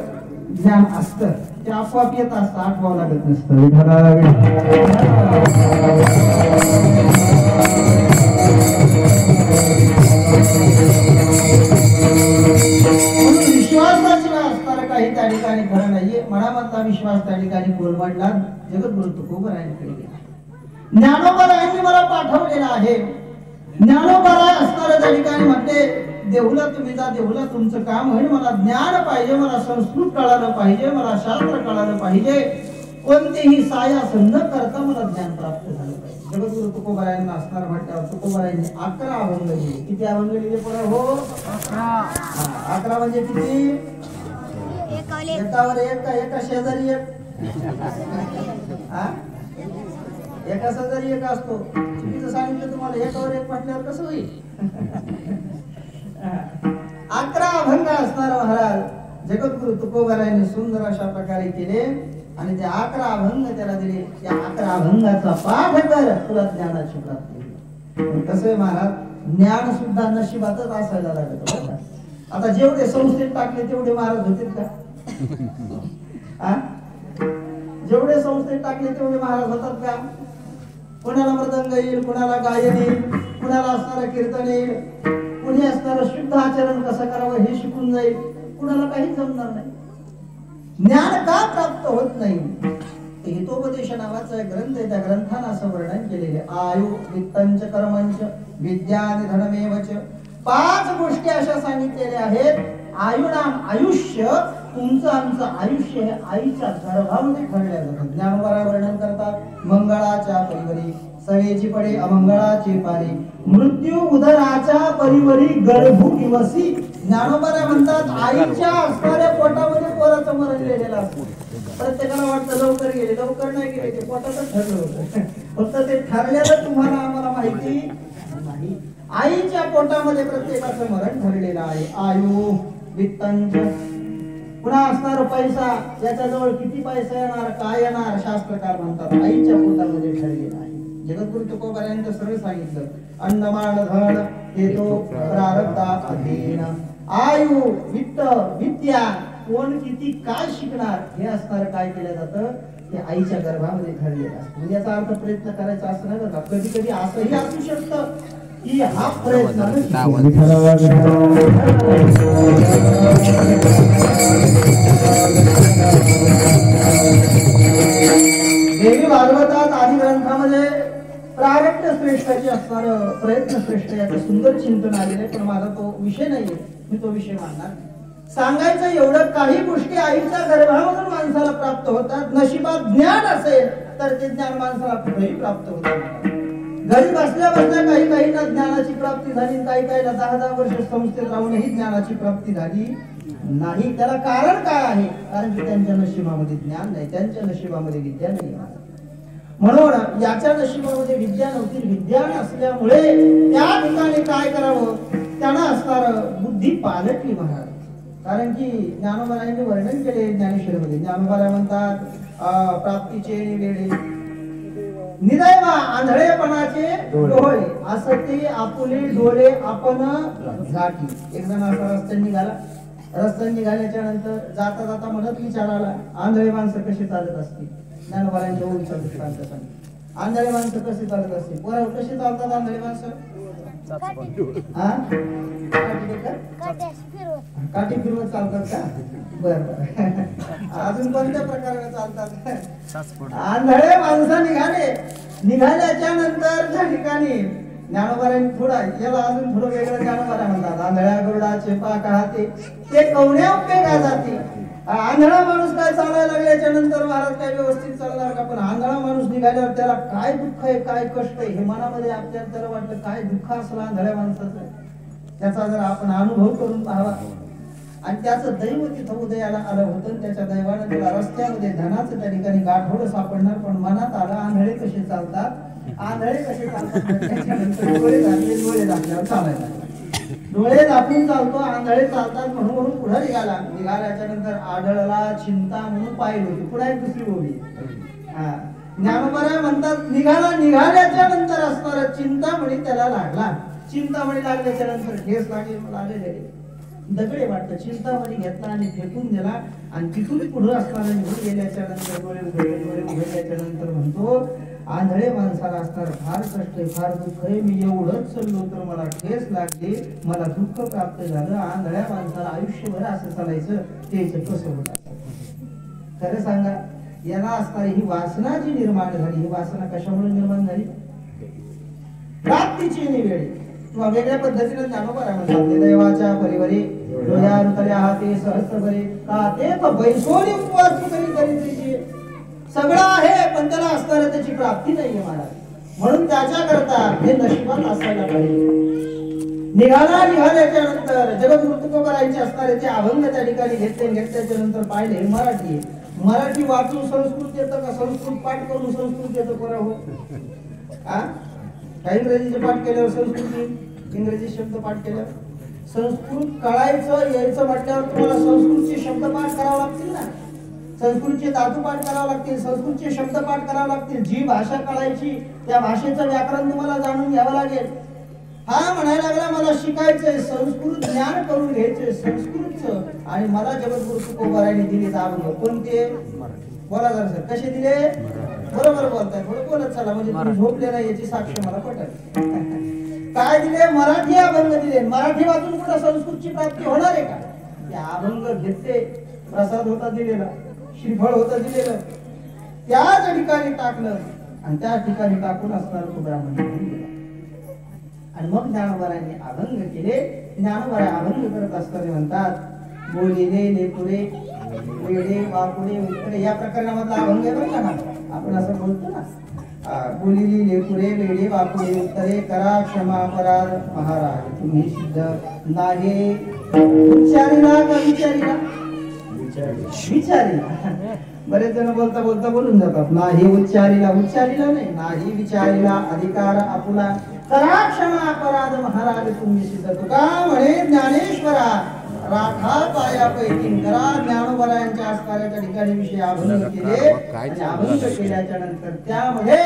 ज्ञान असतं, ते आपोआप येत असतं, आठवावं लागत नसतं. विश्वासाशिवाय असणारं काही त्या ठिकाणी खरं नाहीये. मनामधला विश्वास त्या ठिकाणी कोलमडला. जगद्गुरु तुकोबरायांकडे गेला. ज्ञानोबरायांनी मला पाठवलेला आहे. ज्ञानोबराय असणाऱ्या त्या ठिकाणी म्हणते, देहुला तुम्ही जा, देहुला तुमचं काम होईल. मला ज्ञान पाहिजे, मला संस्कृत कळालं पाहिजे, मला शास्त्र कळालं पाहिजे. कोणतेही सायास न करता मला ज्ञान प्राप्त झालं पाहिजे. जगद्गुरु तुकोबरायांना असणार म्हटल्यावर तुकोबरायांनी 11 अभंग लिहिले. किती अभंग लिहिले पुढे हो? 11 म्हणजे किती? एकावर एक का एका शेजारी एक एका शेजारी एक असतो. चुकीचं सांगितलं तुम्हाला, एकावर एक म्हटल्यावर कसं होईल? 11 अभंग असणार महाराज जगद्गुरु तुकोबारायांनी सुंदर अशा प्रकारे केले आणि ते 11 अभंग त्याला दिले. त्या 11 अभंगाचा पाठ कर, तुला ज्ञानाची प्राप्ती होईल. कसं महाराज, ज्ञान सुद्धा नशिबातच असायला लागत. आता जेवढे संस्थेत टाकले तेवढे महाराज होतील का? जेवढे संस्थेत टाकले तेवढे महाराज होतात का? कुणाला मृदंग येईल, कुणाला गायन येईल, कुणाला असणारं कीर्तन येईल, कुणी असणारं शुद्ध आचरण कसं करावं हे शिकून जाईल, कुणाला काहीच जमणार नाही. ज्ञान का प्राप्त होत नाही? हितोपदेश नावाचा एक ग्रंथ आहे. त्या ग्रंथानं असं वर्णन केलेले, आयु वित्तंच कर्मंच विद्यानि धनमेवच. 5 गोष्टी अशा सांगितलेल्या आहेत. आयुनाम आयुष्य, तुमचं आमचं आयुष्य हे आईच्या गर्भामध्ये ठरल्या जातं. ज्ञानोबा वर्णन करतात, मंगळाच्या परिवरी सवेची पडे अमंगळाचे पारी, मृत्यू उदराच्या परिवरी गर्भ दिवसी. ज्ञानोबा म्हणतात आईच्या असणाऱ्या पोटामध्ये पोराचं मरण लिहिलेलं असतं. प्रत्येकाला वाटतं लवकर गेले, लवकर नाही गेले, ते पोटातच ठरलं होतं. फक्त ते ठरलेलं तुम्हाला आम्हाला माहिती नाही. आईच्या पोटामध्ये प्रत्येकाचं मरण ठरलेलं आहे. आयु वित्तंच, पुन्हा असणार पैसा, याच्याजवळ किती पैसा येणार, काय येणार, शास्त्रकार म्हणतात आईच्या पोटामध्ये ठरलेलं आहे. जगद्गुरु तुकोबारायांनी सरळ सांगितलं, अन्नमाण धन हे तो प्रारब्धा अधीन. आयु वित्त विद्या, कोण किती काय शिकणार हे असणार काय केलं जातं, ते आईच्या गर्भामध्ये ठरलेलं असतं. याचा अर्थ प्रयत्न करायचा असं नाही बघा. कधी कधी असंही असू शकतं की हा प्रयत्न देवी भागवतात आदी ग्रंथामध्ये प्रारब्ध श्रेष्ठाचे असणार प्रयत्न श्रेष्ठ याचं सुंदर चिंतन आलेलं आहे. पण माझा तो विषय नाहीये, मी तो विषय मांडणार. सांगायचं एवढं, काही गोष्टी आईच्या गर्भामधून माणसाला प्राप्त होतात. नशिबात ज्ञान असेल तर ते ज्ञान माणसाला कुठेही प्राप्त होतात. घरी बसल्या बसल्या काही काहींना ज्ञानाची प्राप्ती झाली, काही काहीला 10-10 वर्ष संस्थेत राहूनही ज्ञानाची प्राप्ती झाली नाही. त्याला कारण काय आहे? कारण की त्यांच्या नशिबामध्ये ज्ञान नाही, त्यांच्या नशिबामध्ये विद्या नाही. म्हणून याच्या नशिबामध्ये विद्या नव्हती. विद्या नसल्यामुळे त्या ठिकाणी काय करावं, त्यांना असणार बुद्धी पालटली महाराज. कारण की ज्ञानोबारायांनी वर्णन केले ज्ञानेश्वरीमध्ये. ज्ञानोबारा म्हणतात प्राप्तीचे वेळे निदैवा आंधळेपणाचे डोळे, असं ते आपुले डोळे आपण झाकी. एक जण असा रस्त्याने निघाला. रस्त्याने निघाल्याच्या नंतर जाता जाता म्हणत विचाराला, आंधळे माणसं कशी चालत असतील? ज्ञानोबारांच्या ओळीचा दृष्टांत सांगितलं. आंधळे माणसं कशी चालत असतील? पोरं कशी चालतात आंधळे माणसं? काठी फिरवत चालतात का? बर. अजून कोणत्या प्रकारे चालतात? आंधळे माणसं निघाल्याच्या नंतर त्या ठिकाणी ज्ञानोबारांनी थोडा याला अजून थोडं वेगळं ज्ञानोबारा म्हणतात. आंधळ्या गरुडाचे पाक हाते ते कवण्या उपयोगा जाते. आंधळा माणूस काय चालायला लागल्याच्या नंतर महाराज काय व्यवस्थित चालणार का? पण आंधळा माणूस निघाल्यावर त्याला काय दुःख आहे, काय कष्ट आहे हे मनामध्ये आपल्याला त्याला वाटलं, काय दुःख असलं आंधळ्या माणसाचं, त्याचा जर आपण अनुभव करून पाहावा. आणि त्याचं दैव तिथं उदयाला आलं होतं. त्याच्या दैवानं त्याला रस्त्यामध्ये धनाचं त्या ठिकाणी गाठोडं सापडणार. पण मनात आलं आंधळे कसे चालतात, आंधळे कसे चालतात. त्याच्यानंतर डोळे झाकल्यावर चालायला, डोळे झाकून चालतो, आंधळे चालतात म्हणून पुढे निघाला. निघाल्याच्या नंतर आढळला चिंता म्हणून पाहिलं होती. पुढे एक दुसरी ओळी. ज्ञानोबा म्हणतात निघाल्याच्या नंतर असणारा चिंतामणी त्याला लागला. चिंतामणी लागल्याच्या नंतर ठेस लागली, लागले दगडे वाटतं. चिंतामणी घेतला आणि फेकून दिला. आणि तिथून पुढे असणारा निघून गेल्याच्या नंतर डोळे उघडल्याच्या नंतर म्हणतो, आंधळे माणसाला असणार फार कष्ट आहे, फार दुःख आहे. मी एवढंच चाललो तर मला ठेस लागली, मला दुःख प्राप्त झालं. आंधळ्या माणसाला आयुष्यभर असं चालायचं, तेच कसं होत असतं? खरं सांगा, याला असणारी ही वासना जी निर्माण झाली, ही वासना कशामुळे निर्माण झाली? प्राप्तीची निवेळी किंवा वेगळ्या पद्धतीने ज्ञानोबा म्हणतात, दैवाच्या परिवारी डोळ्या रुतल्या हाते सहस्त्र बरे का ते बैसोरी उपवास करी सगळं आहे, पण त्याला असणाऱ्या त्याची प्राप्ती नाहीये महाराज. म्हणून त्याच्या करता हे नशिबात असायला पाहिजे. निघाल्याच्या नंतर जगद्गुरु तुकोबारायांचे असणारे ते अभंग त्या ठिकाणी घेतल्याच्या नंतर पाहिले मराठी वाचून संस्कृत येतं का संस्कृत पाठ करून संस्कृत येतं कोणा हो काही इंग्रजीचे पाठ केल्यावर संस्कृत इंग्रजी शब्द पाठ केल्यावर संस्कृत कळायचं यायचं म्हटल्यावर तुम्हाला संस्कृतचे शब्द पाठ करावे लागतील ना संस्कृतचे धातू पाठ करावे लागतील संस्कृतचे शब्द पाठ करावे लागतील जी भाषा कळायची त्या भाषेचं व्याकरण तुम्हाला जाणून घ्यावं लागेल हा म्हणायला लागला मला शिकायचंय संस्कृत ज्ञान करून घ्यायचंय संस्कृतचं आणि मला जगद्गुरु तुकोबारायांनी दिले अभंग कोणते बोला जरा सर कसे दिले बरोबर बोलताय थोडं बोलत चला म्हणजे तुम्ही झोपले नाही याची साक्ष मला पटत काय दिले मराठी अभंग दिले मराठी वाचून कुठं संस्कृतची प्राप्ती होणार आहे का ते अभंग घेतले प्रसाद होता दिलेला श्रीफळ होतं दिलेलं त्याच ठिकाणी टाकलं आणि त्या ठिकाणी टाकून असणार तो ब्राह्मण आणि मग ज्ञानोबारायांनी अभंग केले ज्ञानोबारा अभंग करत असताना म्हणतात बोलिले लेपुरे वेडे वापुडे उत्तरे या प्रकरणामधला अभंग आहे बरं का आपण असं बोलतो ना बोलिली लेपुरे वेडे वापुडे उत्तरे करा क्षमा अपराध महाराज तुम्ही सिद्ध नागे उच्चारिला का विचारिला विचारिला बरेच जण बोलता बोलता बोलून जातात नाही उच्चारिला नाही नाही विचारिला अधिकार आपुला करा क्षमा अपराध महाराज तुम्ही सिद्ध तुका म्हणे ज्ञानेश्वरा राखा पायापैकी करा ज्ञानोबारायांच्या आस्काराच्या ठिकाणी विषय अभंग केले अभंग केल्याच्या नंतर त्यामध्ये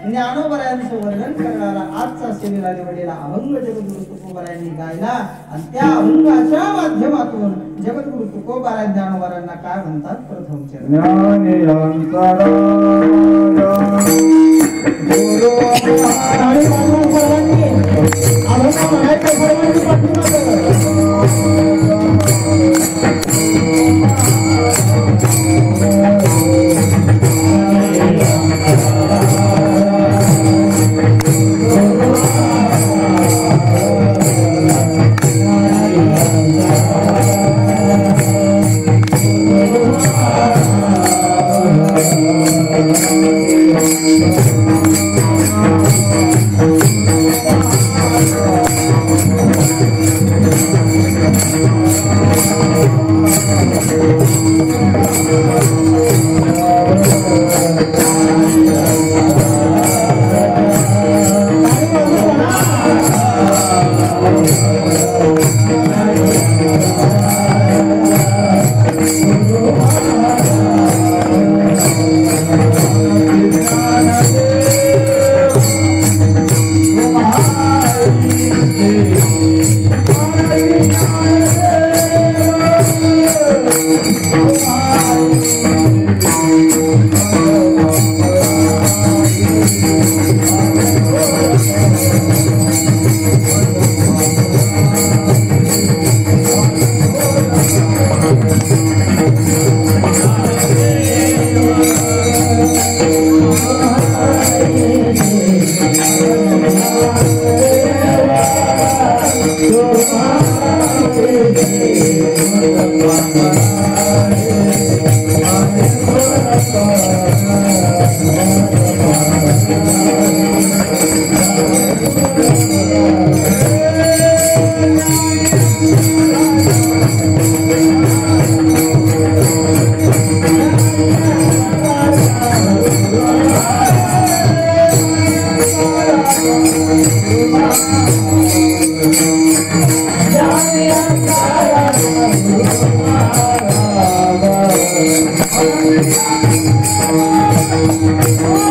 ज्ञानोबारायांचं वर्णन करणारा आजचा सेवेला निवडलेला अभंग जगद्गुरु तुकोबारायांनी गायला आणि त्या अभंगाच्या माध्यमातून जगद्गुरु तुकोबाराय ज्ञानोबारायांना काय म्हणतात प्रथम Oh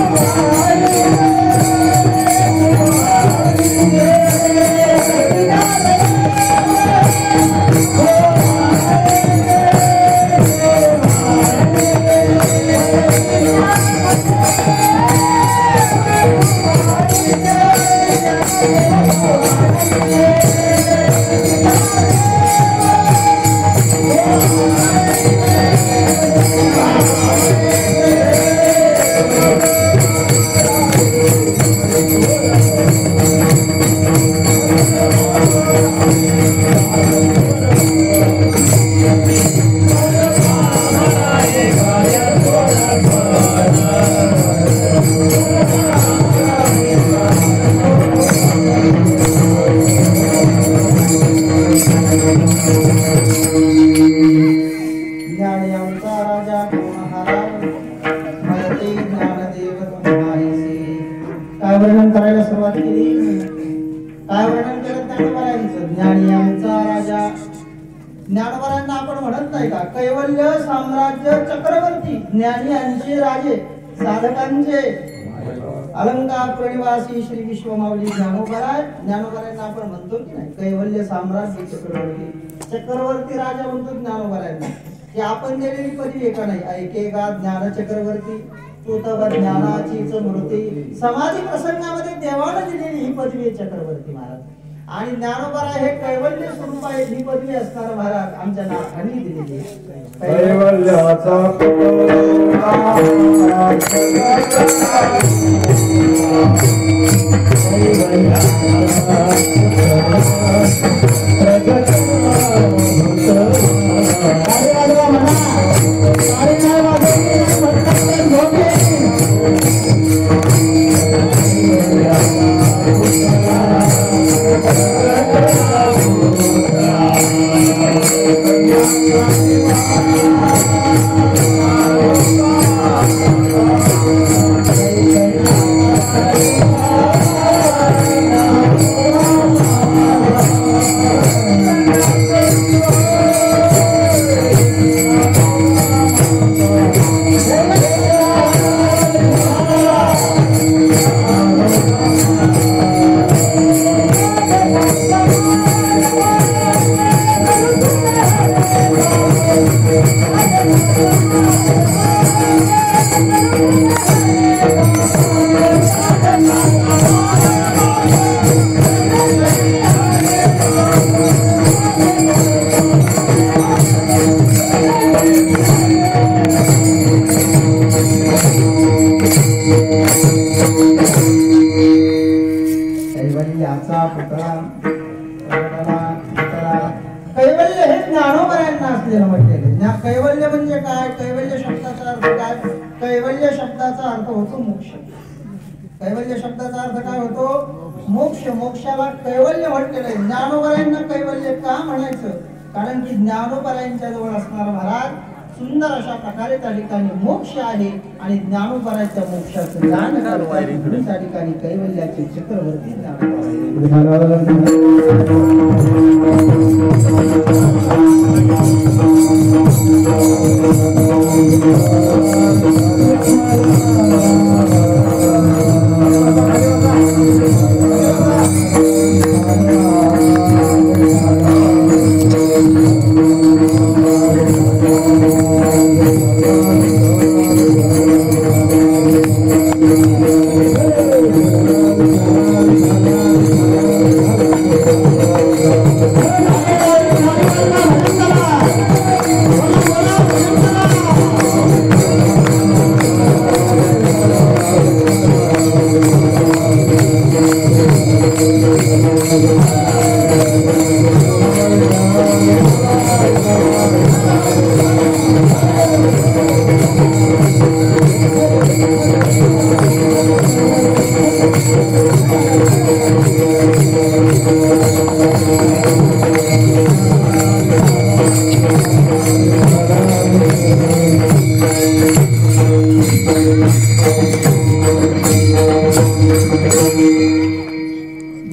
ज्ञानियांचा राजा कोणहारा मयते ज्ञानदेव तुम्हाईसे. काय वर्णन करायला सुरुवात केली? काय वर्णन केलं ज्ञानोबरायांचं? ज्ञानियांचा राजा. ज्ञानोबरायांना आपण म्हणत नाही का कैवल्य साम्राज्य चक्रवर्ती, ज्ञानियांचे राजे, साधकांचे अलंकार प्रणिवासी श्री विश्वमाऊली ज्ञानोबराय. ज्ञानोबरायांना आपण म्हणतो की नाही कैवल्य साम्राज्य चक्रवर्ती, चक्रवर्ती राजा म्हणतो ज्ञानोबरायांना. की आपण दिलेली पदवी का नाही? ऐकेगा ज्ञान चक्रवर्ती तू तर ज्ञानाचीच मूर्ती. समाधी प्रसंगामध्ये देवानं दिलेली ही पदवी आहे चक्रवर्ती महाराज. आणि ज्ञानोबराय हे कैवल्य स्वरूप आहे, ही पदवी असणारा महाराज आमच्या नाथांनी दिलेली आहे. कैवल्याचा कैवल्य हे ज्ञानोबरायांना असलेलं म्हटलेलं. कैवल्य म्हणजे काय? कैवल्य शब्दाचा अर्थ काय? कैवल्य शब्दाचा अर्थ होतो मोक्ष. कैवल्य शब्दाचा अर्थ काय होतो? मोक्ष. मोक्षाला कैवल्य म्हटलेलं आहे. ज्ञानोबरायांना कैवल्य का म्हणायचं? कारण की ज्ञानोबरायांच्या जवळ असणारा महाराज सुंदर अशा प्रकारे त्या ठिकाणी मोक्ष आहे आणि ज्ञानोबराच्या मोक्षाचं दान त्या ठिकाणी कैवल्याचे चक्रवर्ती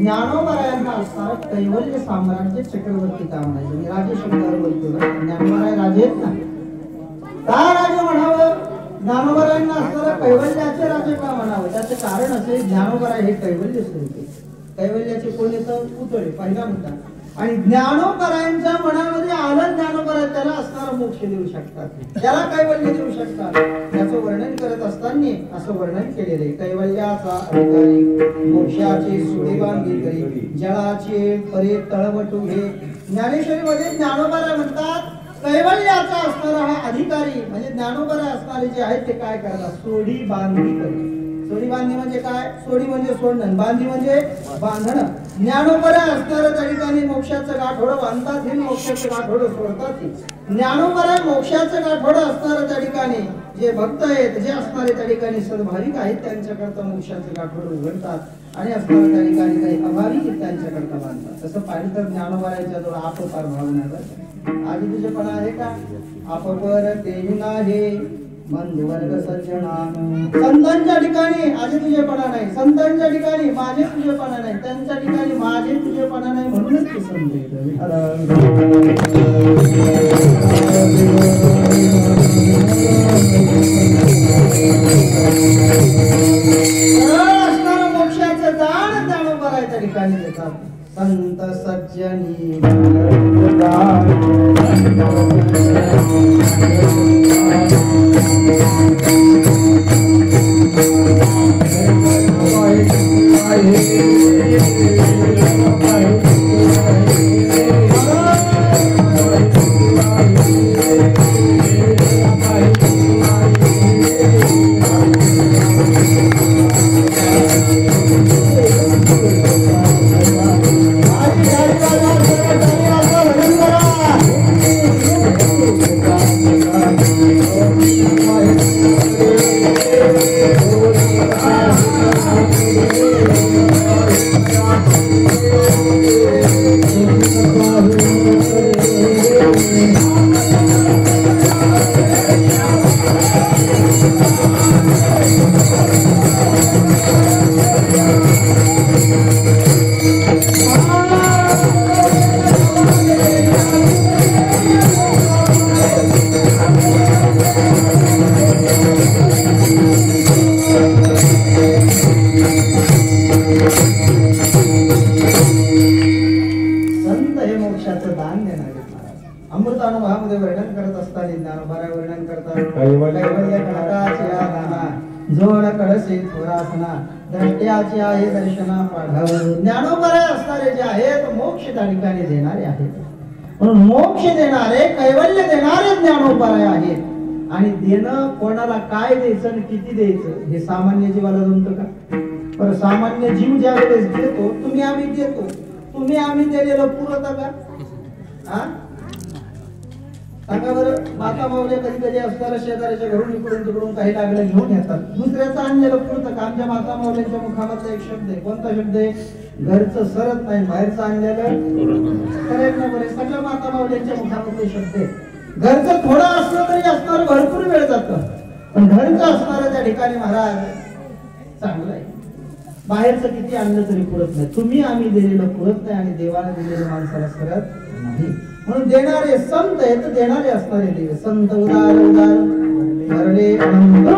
ज्ञानोबरायांना असणारा कैवल्य साम्राज्य चक्रवर्ती का म्हणायचं? मी राजे शब्दावर बोलतो ना. ज्ञानोबराय राजे आहेत ना. का राजे म्हणावं? ज्ञानोबरायांना असणारा कैवल्याचे राजे का म्हणावं? त्याचे कारण असे, ज्ञानोबराय हे कैवल्य स्वरूप आहे. कैवल्याचे कोण येतं? पुतळे पहिला मुद्दा. आणि ज्ञानोबरायांच्या मनामध्ये आलं ज्ञानोबराय त्याला असणारा मोक्ष देऊ शकतात, त्याला कैवल्य देऊ शकतात. त्याचं वर्णन करत असताना असं वर्णन केलेलं आहे. कैवल्याचा अधिकारी मोक्षाचे सुळे बांधी करी जळाचे परे तळवटू घे. ज्ञानेश्वरी मध्ये ज्ञानोबराय म्हणतात कैवल्याचा असणारा हा अधिकारी म्हणजे ज्ञानोबराय असणारे जे आहेत ते काय करतात? सोडी बांधणी करी. सोडी बांधणी म्हणजे काय? सोडी म्हणजे सोडणं, बांधणी म्हणजे बांधणं. ज्ञानोबरा असणाऱ्या त्या ठिकाणी मोक्षाचं गाठोडं बांधतात, हे मोक्षाचं गाठोडं सोडतात. ज्ञानोबरा मोक्षाचं गाठोडं असणाऱ्या त्या ठिकाणी जे भक्त आहेत, जे असणारे त्या ठिकाणी सद्भाविक आहेत, त्यांच्याकरता मोक्षाचं गाठोडं उघडतात आणि असणाऱ्या त्या ठिकाणी काही अभाविक त्यांच्याकरता बांधतात. तसं पाहिलं तर ज्ञानोबराच्या जवळ आपपार भावना आधी तुझेपणा आहे का? आपपर तेही नाही बंधुवर्ग सज्जनान. संतांच्या ठिकाणी आधी तुझेपणा नाही, संतांच्या ठिकाणी माझे तुझेपणा नाही, त्यांच्या ठिकाणी माझे तुझेपणा नाही, म्हणूनच ते संत असणारं मोक्षाचं दान ज्ञानोबराच्या ठिकाणी देतात. संत सज्जनी अमृतानुभवामध्ये वर्णन करत असताना ज्ञानोबा वर्णन करतात. कैवल्य कनकाची आदाना जोड कडसे थोरासना द्रष्ट्याची आहे दर्शना पाढावर. ज्ञानोबा असणारे जे आहेत मोक्ष त्या ठिकाणी देणारे आहेत. म्हणून मोक्ष देणारे कैवल्य देणारे ज्ञानोबा आहेत. आणि देणं कोणाला काय द्यायचं आणि किती द्यायचं हे सामान्य जीवाला जमतं का? पर सामान्य जीव ज्या वेळेस देतो, तुम्ही आम्ही देतो, तुम्ही आम्ही दिलेलं पुरतं का? हा सांगा बरं. माता माऊल्या कधी कधी असताना शेजाऱ्याच्या घरून इकडून तिकडून काही लागलं घेऊन येतात. दुसऱ्याचं आणलेलं पुरतं का? आमच्या माता माऊल्यांच्या मुखामधला एक शब्द आहे. कोणता शब्द आहे? घरचं सरत नाही, बाहेरचं आणलेलं सरत नाही. बरे सगळ्या माता माऊल्यांच्या मुखामधले शब्द आहे. घरचं थोडं असलं तरी असणार भरपूर वेळ जातं, पण घरचं असणारं त्या ठिकाणी महाराज चांगलं आहे. बाहेरचं किती आणलं तरी पुरत नाही. तुम्ही आम्ही दिलेलं पुरत नाही आणि देवाला दिलेलं माणसाला सरत नाही. म्हणून देणारे संत आहेत, देणारे असणारे देव. संत उदार उदार भरले आनंद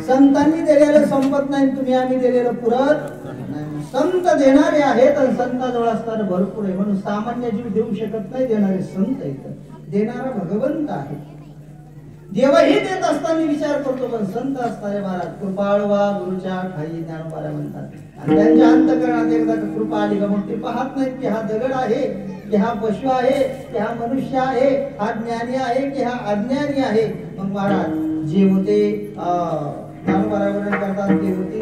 संतांनी दिलेलं संपत नाही, तुम्ही आम्ही दिलेलं पुरत नाही. संत देणारे आहेत आणि संताजवळ असणारे भरपूर आहे. म्हणून सामान्य जीव देऊ शकत नाही, देणारे संत आहेत. देणारा भगवंत आहे. देवही देत असताना विचार करतो, पण संत असणारे महाराज कृपाळवा गुरुच्या ठाई ज्ञानोबा म्हणतात. आणि त्यांच्या अंतःकरणात एकदा कृपा आली का मग ते पाहत नाहीत की हा दगड आहे, की हा पशु आहे, की हा मनुष्य आहे, हा ज्ञानी आहे, की हा अज्ञानी आहे. मग महाराज जे होते ज्ञानोबावरण करतात, ते होते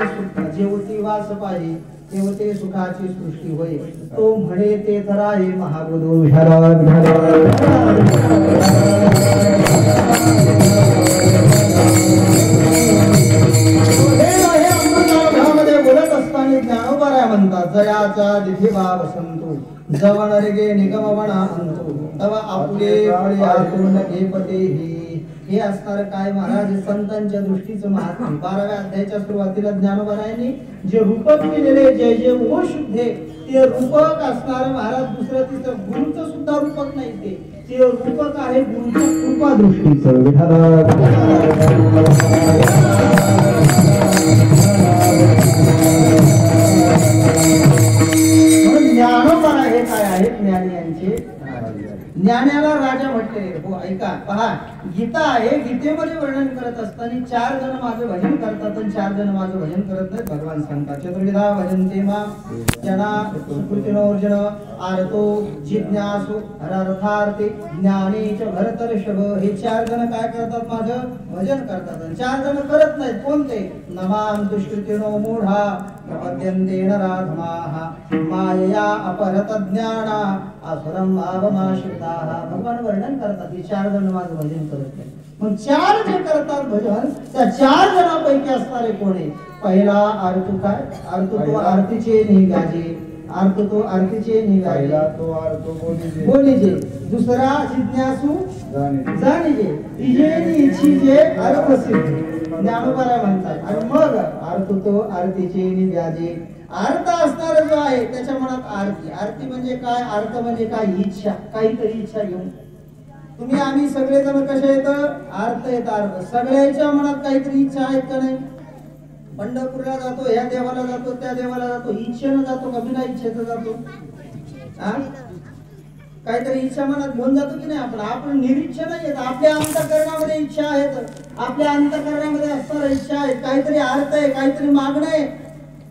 जे होती वास पाहि, ते होते सुखाची सृष्टी होय. तो म्हणे ते धरा हे महागुरु बोलत असताना ज्ञानोबा म्हणतात जयाचा दिधी भाव संतो जवन रे निगम वना अंतो तव आपुले फळे आतून घेपतेही. हे असणार काय महाराज संतांच्या दृष्टीचं महात्म्य. 12व्या अध्यायाच्या सुरुवातीला ज्ञानोबारायांनी जे रूपक केलेले जय जय ओ शुद्धे ते रूपक असणार महाराज. दुसरं तिसरं गुरुचं सुद्धा रूपक नाही, ते रूपक आहे गुरुच्या कृपा दृष्टीचं. ज्ञानोबा हे काय आहेत ज्ञानी यांचे. ज्ञानाला राजा म्हटले. हो ऐका पहा, गीता आहे. गीतेमध्ये वर्णन करत असताना 4 जण माझं भजन करतात आणि 4 जण माझं भजन करत नाही. भगवान सांगतात चतुर्विधा भजन्ते मां जना सुकृतिनो अर्जुन आरतो जिज्ञासु अर्थार्थे ज्ञानी च भरतर्षभ. हे 4 जण काय करतात, माझं भजन करतात आणि 4 जण करत नाहीत. कोणते? नमां दुष्कृतिनो मूढा प्रपद्यन्ते नराधमाः मायया अपहृत ज्ञाना असुरं भावमाश्रिताः. भगवान वर्णन करतात हे 4 जण माझं भजन करत नाही. मग 4 जे करतात भजन, त्या 4 जणांपैकी असणारे कोण आहे? पहिला आरतू काय? आरतू तो आरतीचे निगाजे. आरतू तो आरतीचे निगाजे. तो आरतो बोलीजे. दुसरा जिज्ञासू जाणीजे. तिजेनी इच्छीजे अर्थसिद्धी. ज्ञानोबा म्हणतात. आणि मग आरतू तो आरतीचे निगाजे. अर्थ असणार जो आहे त्याच्या मनात आरती. आरती म्हणजे काय? अर्थ म्हणजे काय? इच्छा. काहीतरी इच्छा घेऊन तुम्ही आम्ही सगळेजण कसे येत? अर्थ येत. अर्थ सगळ्याच्या मनात काहीतरी इच्छा आहेत का नाही? पंढरपूरला जातो, ह्या देवाला जातो, त्या देवाला जातो, इच्छेनं जातो का बिना इच्छेचं जातो? काहीतरी इच्छा मनात घेऊन जातो की नाही आपण? आपण निरीच्छा नाही येत. आपल्या अंतःकरणामध्ये इच्छा आहेत. आपल्या अंतःकरणामध्ये असणाऱ्या इच्छा आहेत. काहीतरी अर्थ आहे, काहीतरी मागणं आहे.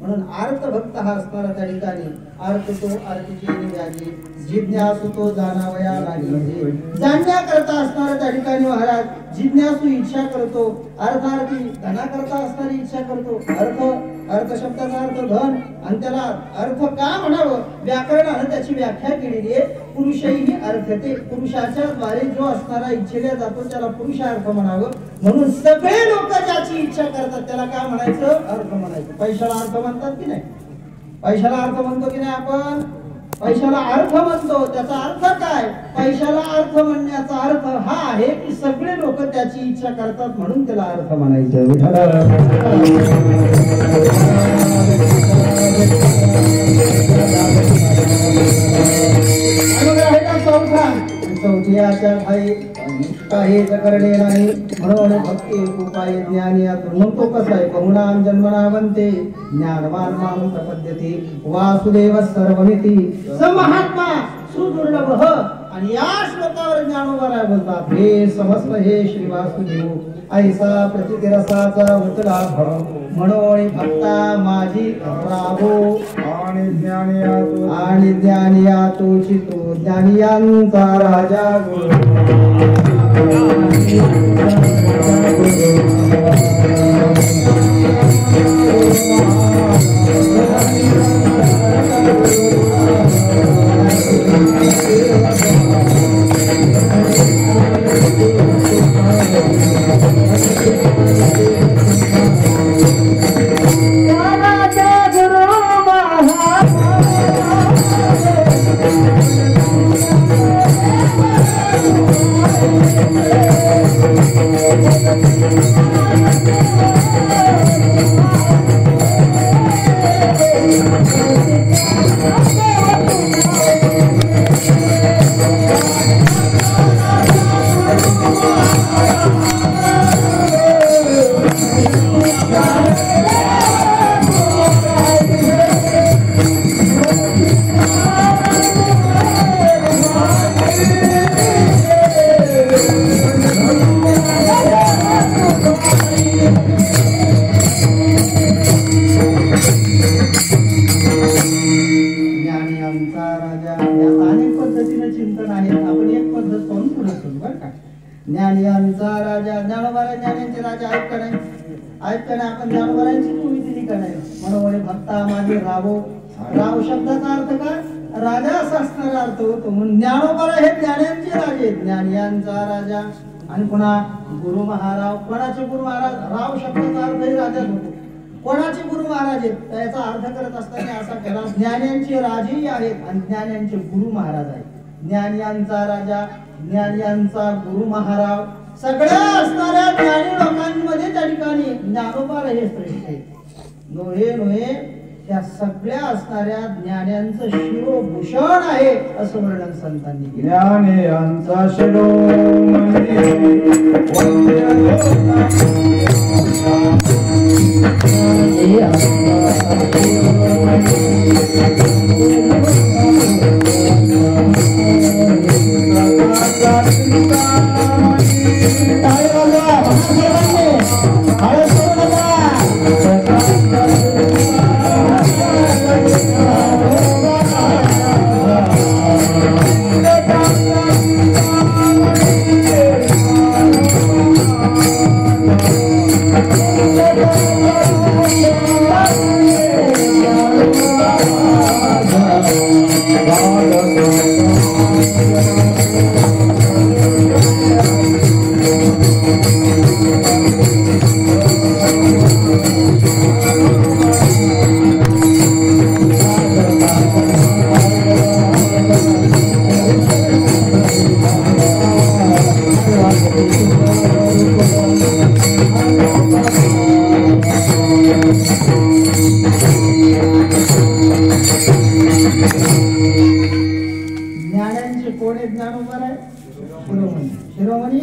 म्हणून अर्थ भक्त हा असणारा त्या ठिकाणी अर्थ तो आरतीची निगाजी. जिज्ञासू तो जाणावया लागे. जाणण्याकरता असणारा त्या ठिकाणी महाराज जिज्ञासू इच्छा करतो. अर्थार्थी धनाकरता असणारी इच्छा करतो. अर्थ शब्दाचा अर्थ धन. आणि त्याला अर्थ का म्हणावं? व्याकरणानं त्याची व्याख्या केलेली आहे. पुरुषही अर्थते. पुरुषाच्या द्वारे जो असणारा इच्छेला जातो त्याला पुरुषार्थ म्हणावं. म्हणून सगळे लोक ज्याची इच्छा करतात त्याला काय म्हणायचं? अर्थ म्हणायचं. पैशाला अर्थ म्हणतात की नाही? पैशाला अर्थ म्हणतो की नाही आपण? पैशाला अर्थ म्हणतो. त्याचा अर्थ काय? पैशाला अर्थ म्हणण्याचा अर्थ हा आहे की सगळे लोक त्याची इच्छा करतात म्हणून त्याला अर्थ म्हणायचं. चौथ्याच्या काही करणे नाही म्हणून भक्ती उपाय ज्ञानी. मग तो कसा आहे? बहुनाम जन्मनावंते ज्ञानवान माम प्रपद्यते वासुदेव सर्वमिती स महात्मा सुदुर्लभ. आणि या श्लोकावर ज्ञानोबा बोलतात हे समस्त हे श्री वासुदेव ऐसा प्रतिरसाचा उतला म्हणून भक्ता माझी राहो. आणि ज्ञानिया तोची तो ज्ञानियांचा राजा ज्ञानियांचा राजा. ज्ञानोबा ज्ञानांचे राजा आहेत का नाही? आहेत का नाही? आपण ज्ञानोबारांची भूमी दिली का नाही? म्हणून भक्ता माझे रावो. राव शब्दाचा अर्थ काय? राजा असा असणारा अर्थ होतो. म्हणून ज्ञानोबा हे ज्ञानांचे राजे. ज्ञानियांचा राजा. आणि पुन्हा गुरु महाराज. कोणाचे गुरु महाराज? राव शब्दाचा अर्थ राजाच होतो. कोणाचे गुरु महाराज आहेत त्याचा अर्थ करत असताना असा केला, ज्ञान्यांचे राजेही आहेत आणि ज्ञान्यांचे गुरु महाराज आहेत. ज्ञान्यांचा राजा, ज्ञान्यांचा गुरु महाराज, सगळ्या असणाऱ्या ज्ञानी लोकांमध्ये त्या ठिकाणी ज्ञानोबा हे श्रेष्ठ आहे. नोहे नोहे त्या सगळ्या असणाऱ्या ज्ञान्यांचं शिरोभूषण आहे असं वर्णन संतांनी केलं. ज्ञान्यांचा शिरोमणी शिरोमणी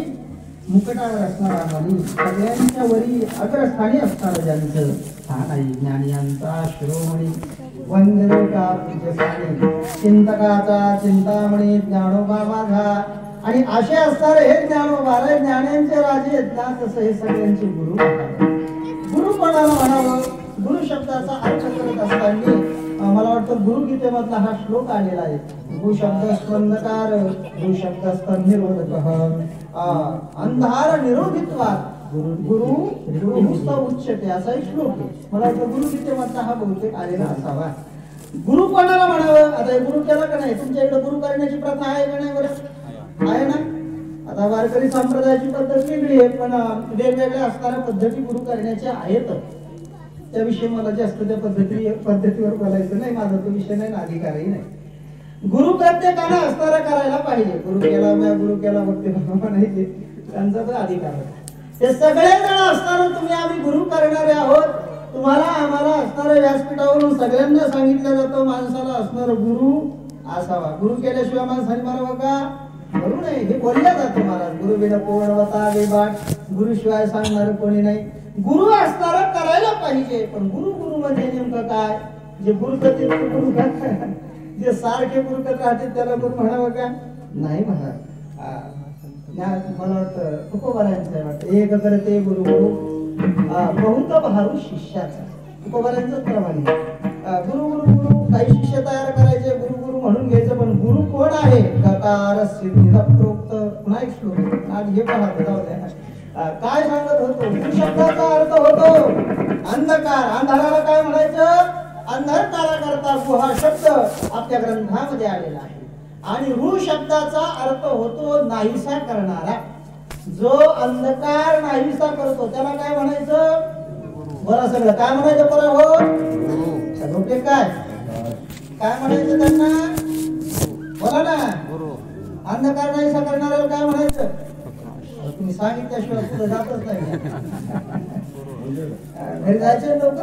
मुकुटावर असणारा माणूस, सगळ्यांच्या वरी अग्रस्थानी असणारा ज्यांचं स्थान आहे. ज्ञानियांचा शिरोमणी वंदे का पूज्यस्थानी, चिंतकाचा चिंतामणी ज्ञानोबा माझा. आणि असे असणारे हे ज्ञानोबा ज्ञानांचे राजे आहेत ना, तसं हे सगळ्यांचे गुरु. गुरु कोणाला म्हणावं? गुरु शब्दाचा अर्थ करत असताना मला वाटतं गुरुगीतेमधला हा श्लोक आलेला आहे. गु शब्द स्पंदकार, गु शब्द स्तंभिरोधक, अंधार निरोधित्वात गुरु गुरुस्त उच्चते असा एक श्लोक आहे. मला वाटतं गुरुगीतेमधला हा बहुतेक आलेला असावा. गुरु कोणाला म्हणावं? आता हे गुरु केला का नाही? तुमच्या इकडे गुरु करण्याची प्रथा आहे का नाही? बरं आहे ना. आता वारकरी संप्रदायाची पद्धत वेगळी आहे, पण वेगवेगळ्या असणाऱ्या पद्धती गुरु करण्याच्या आहेत. त्याविषयी मला जास्त त्या पद्धतीवर बोलायचं नाही, माझा तो विषय नाही, अधिकारही नाही. गुरु प्रत्येकाला असणारा करायला पाहिजे. गुरु केला भक्ती म्हणायचे, त्यांचा तो अधिकार आहे. हे सगळे जण असताना तुम्ही आम्ही गुरु करणारे आहोत. तुम्हाला आम्हाला असणाऱ्या व्यासपीठावरून सगळ्यांना सांगितलं जातं माणसाला असणार गुरु असावा. गुरु केल्याशिवाय माणसाने मारावं का? करू नये हे बोलल्या जातं महाराज. गुरु बिना पोवणवता बेबाट, गुरु शिवाय सांगणार कोणी नाही. गुरु असणारा करायला पाहिजे. पण गुरु गुरु म्हणजे नेमकं काय? जे गुरु करते गुरु काय, जे सारखे गुरु करत राहते त्याला गुरु म्हणावं का? नाही म्हणा. मला वाटतं तुकोबारायांचं वाटतं एक करते गुरु गुरु बहुत बहारू शिष्याचा. तुकोबारायांचंच प्रमाणे गुरु गुरु गुरु काही शिष्य तयार करायचे, गुरु गुरु म्हणून घ्यायचं. पण गुरु कोण आहे? गकार सिद्धी प्रोक्त. पुन्हा एक श्लोक आज हे पाहतो, जाऊ द्या. काय सांगत होतो? गुरु शब्दाचा अर्थ होतो अंधकार. अंधाराला काय म्हणायचं? अंधकारा करता गु हा शब्द आपल्या ग्रंथामध्ये आलेला आहे. आणि रू शब्दाचा अर्थ होतो नाहीसा करणारा. जो अंधकार नाहीसा करतो त्याला काय म्हणायचं? बरं सगळं काय म्हणायचं? बरं हो लोके काय म्हणायचं त्यांना? बोला ना. अंधकार नाहीसा करणाऱ्याला काय म्हणायचं? तुम्ही सांगितल्याशिवाय पुढे जातच नाही. घरी जायचे लोक.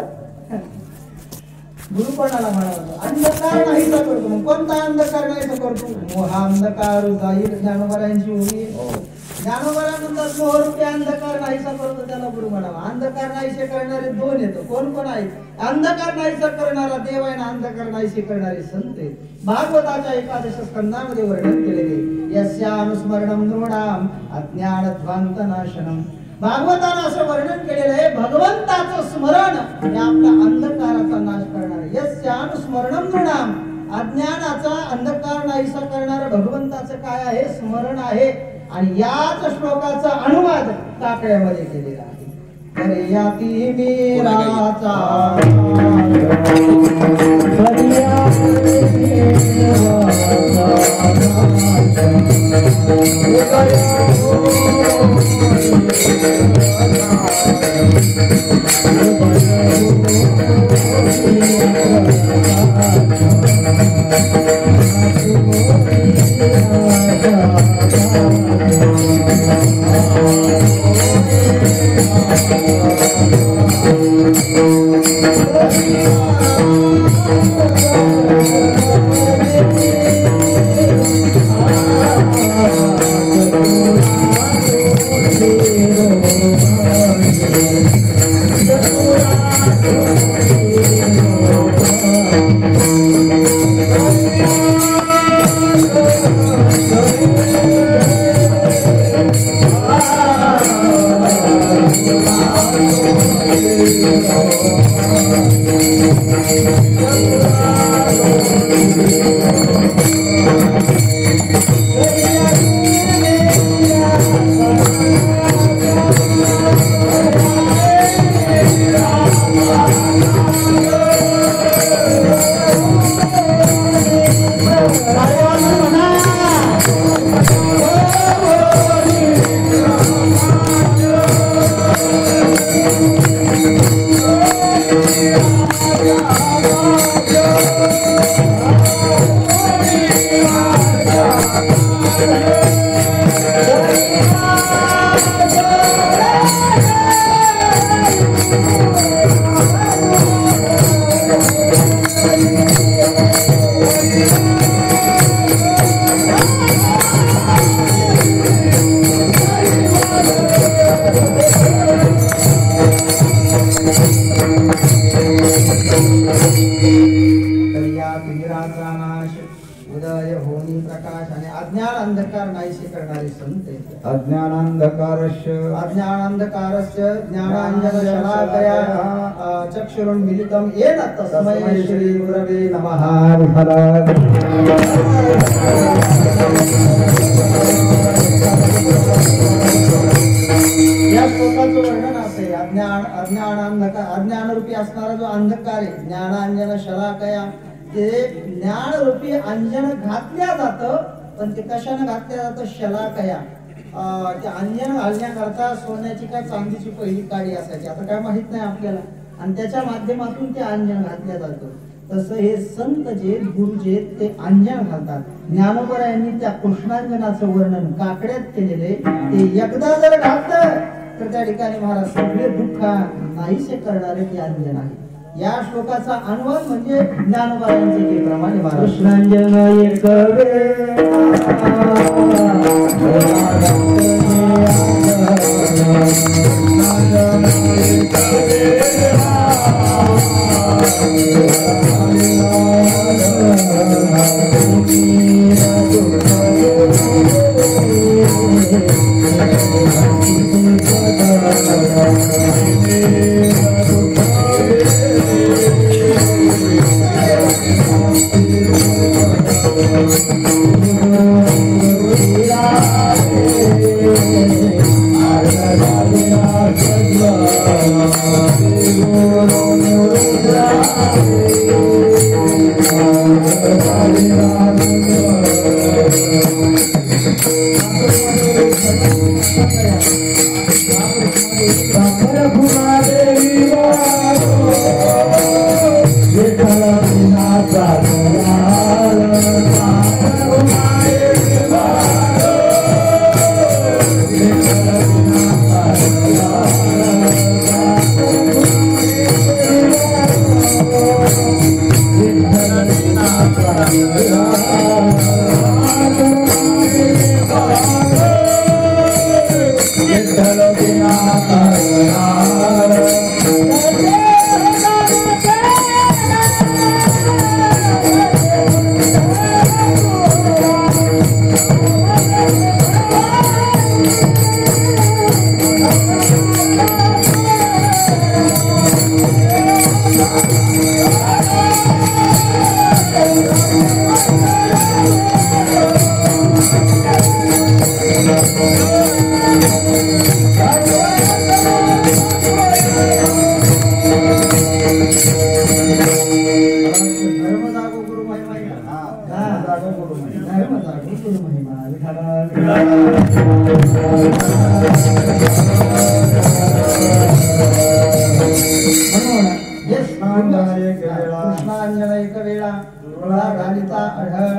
गुरु कोणाला म्हणावं? अंधकार नाहीसा करतो. मग कोणता अंधकार नाहीसा करतो? मोहा अंधकार जाईल. ज्ञानोबारायांची ओळी. ज्ञानोबारा म्हणतात मोहरूपी अंधकार नाहीसा करतो त्याला गुरु म्हणावा. अंधकार नाहीसे करणारे दोन येतो. कोण कोण आहेत? अंधकार नाहीसा करणारा देव आहे ना अंधकार नाहीसे करणारे संत आहेत. भागवताच्या 11 स्कंदामध्ये वर्णन केलेले यस्यानुस्मरणं नृणाम अज्ञानध्वान्तनाशनम. भागवतानं असं वर्णन केलेलं आहे भगवंताचं स्मरण हे आपला अंधकाराचा नाश करणार आहे. यस्यानुस्मरणं नृणाम, अज्ञानाचा अंधकार नाहीसा करणारं भगवंताचं काय आहे? स्मरण आहे. आणि याच श्लोकाचा अनुवाद टाकळ्यामध्ये केलेला आहे. अरे याती मीराचा अज्ञानांधकारस्य ज्ञानांजनशलाकया चक्षुरुन्मीलितं येन तस्मै श्री गुरवे नमः. या श्लोकाचं वर्णन असे अज्ञानरूपी असणारा जो अंधकार आहे ज्ञानांजन शलाकया ते ज्ञानरूपी अंजन घातल्या जातं. पण ते कशाने घातल्या जातं? शलाकया. ते अंजन घालण्याकरता सोन्याची का चांदीची पहिली काडी असायची, आता काय माहित नाही आपल्याला, आणि त्याच्या माध्यमातून ते अंजन घातल्या जातं. तसं हे संत जे गुरु जे ते अंजन घालतात. ज्ञानोबा यांनी त्या कृष्णांजनाचं वर्णन काकड्यात केलेले. ते एकदा जर घातलं तर त्या ठिकाणी महाराज सगळे दुःख नाहीसे करणारे ते अंजन आहे. या श्लोकाचा अनुवाद म्हणजे ज्ञानोबा यांचे प्रमाणे कृष्णांजन एक कृष्णांजन एक वेळा घालिता आढळ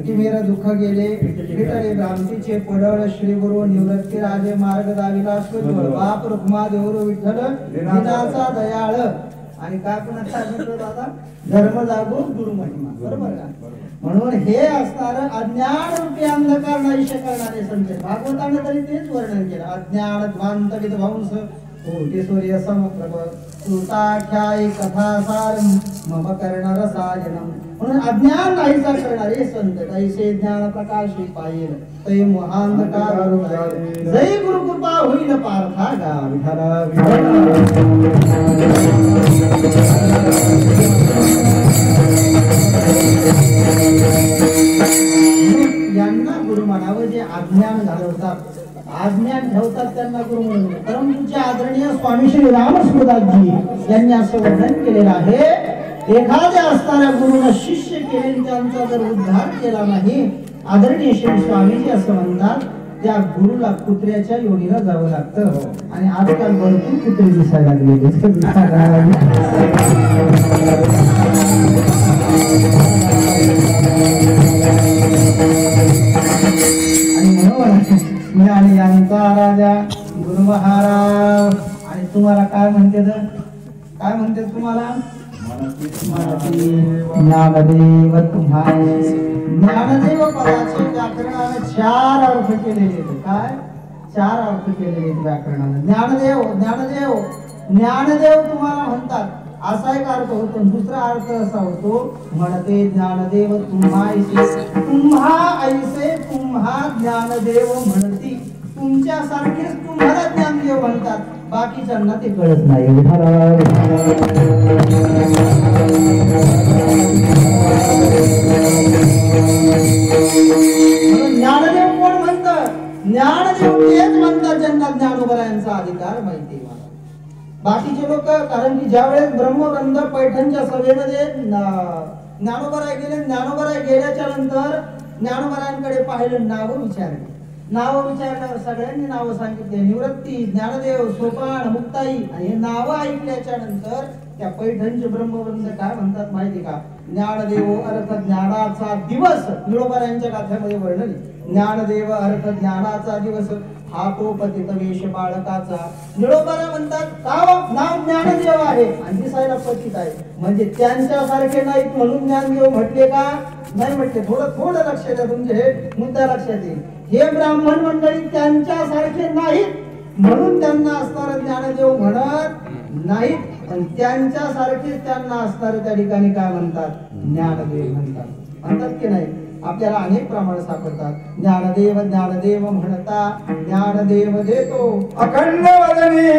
अतिमेर दुःख गेले विठळे भ्रांतीचे पडळ श्री गुरु निवृत्ती राजे मार्ग दाविला स्वज्वळ बाप रुक्मा देऊर विठ्ठल दिनाचा दयाळ आणि काय पण सांगितलं दादा धर्म जागृत गुरु महिमा बरोबर का म्हणून हे असणार अज्ञान रूपी अंधकार नाहीशे करणारे संत भागवताने तरी तेच वर्णन केलं अज्ञान ध्वांत विध्वंस कोटी सूर्य समप्रभ सुताख्याय कथासार मम कर्ण रसायनम म्हणून अज्ञान नाहीसा करणारे संत तैसे ज्ञान प्रकाशी पाहिल तै महांधकार जय गुरु कृपा होईल पार्था गा यांना गुरु म्हणावं जे अज्ञान घालवतात अज्ञान ठेवतात त्यांना गुरु म्हणून परंतुचे आदरणीय स्वामी श्री रामस्मृदासजी यांनी असं वर्णन केलेलं आहे एखाद्या असणाऱ्या गुरुनं शिष्य केले त्यांचा जर उद्धार केला नाही आदरणीय श्री स्वामीजी असं म्हणतात त्या गुरुला कुत्र्याच्या योनीला जावं लागतं आणि आजकाल भरपूर कुत्रे दिसायला लागलेले आणि म्हणून आणि यांचा राजा गुरु महाराज आणि तुम्हाला काय म्हणते तुम्हाला ज्ञानदेव तुम्हारे ज्ञानदेव पदाचे व्याकरणाने 4 अर्थ केलेले काय 4 अर्थ केलेले व्याकरणाने ज्ञानदेव ज्ञानदेव ज्ञानदेव तुम्हाला म्हणतात असा एक अर्थ होतो दुसरा अर्थ असा होतो म्हणते ज्ञानदेव तुम्हा ऐसे तुम्हा ज्ञानदेव म्हणती तुमच्यासारखेच तुम्हाला ज्ञानदेव म्हणतात बाकीच्यांना ते कळत नाही ज्ञानदेव कोण म्हणतं ज्ञानदेव तेच म्हणतात ज्यांना ज्ञानोबरायांचा अधिकार माहिती बाकीचे लोक कारण की ज्यावेळेस ब्रह्मवृंद पैठणच्या सभेमध्ये ज्ञानोबराय गेल्याच्या नंतर ज्ञानोबरायांकडे पाहिलं नाव विचारल्यावर सगळ्यांनी नाव सांगितले निवृत्ती ज्ञानदेव सोपान मुक्ताई आणि हे नाव ऐकल्याच्या नंतर त्या पैठणचे ब्रह्मवृंद काय म्हणतात माहिती का ज्ञानदेव अर्थ ज्ञानाचा दिवस निळोबरायांच्या गाथ्यामध्ये वर्णन ज्ञानदेव अर्थ ज्ञानाचा दिवस हा तो पतित वेश बाळकाचा निळोबरा म्हणतात का नाव ज्ञानदेव आहे आणि दिसायला पतित आहे म्हणजे त्यांच्यासारखे नाहीत म्हणून ज्ञानदेव म्हटले का नाही म्हटले थोडं लक्ष द्या तुमचे हे मुद्दा लक्षात येईल हे ब्राह्मण मंडळी त्यांच्यासारखे नाहीत म्हणून त्यांना असणारे ज्ञानदेव म्हणत नाहीत पण त्यांच्यासारखेच त्यांना असणारे त्या ठिकाणी काय म्हणतात ज्ञानदेव म्हणतात की नाही आपल्याला अनेक प्रमाण सापडतात ज्ञानदेव ज्ञानदेव म्हणता ज्ञानदेव देतो अखंड वदनी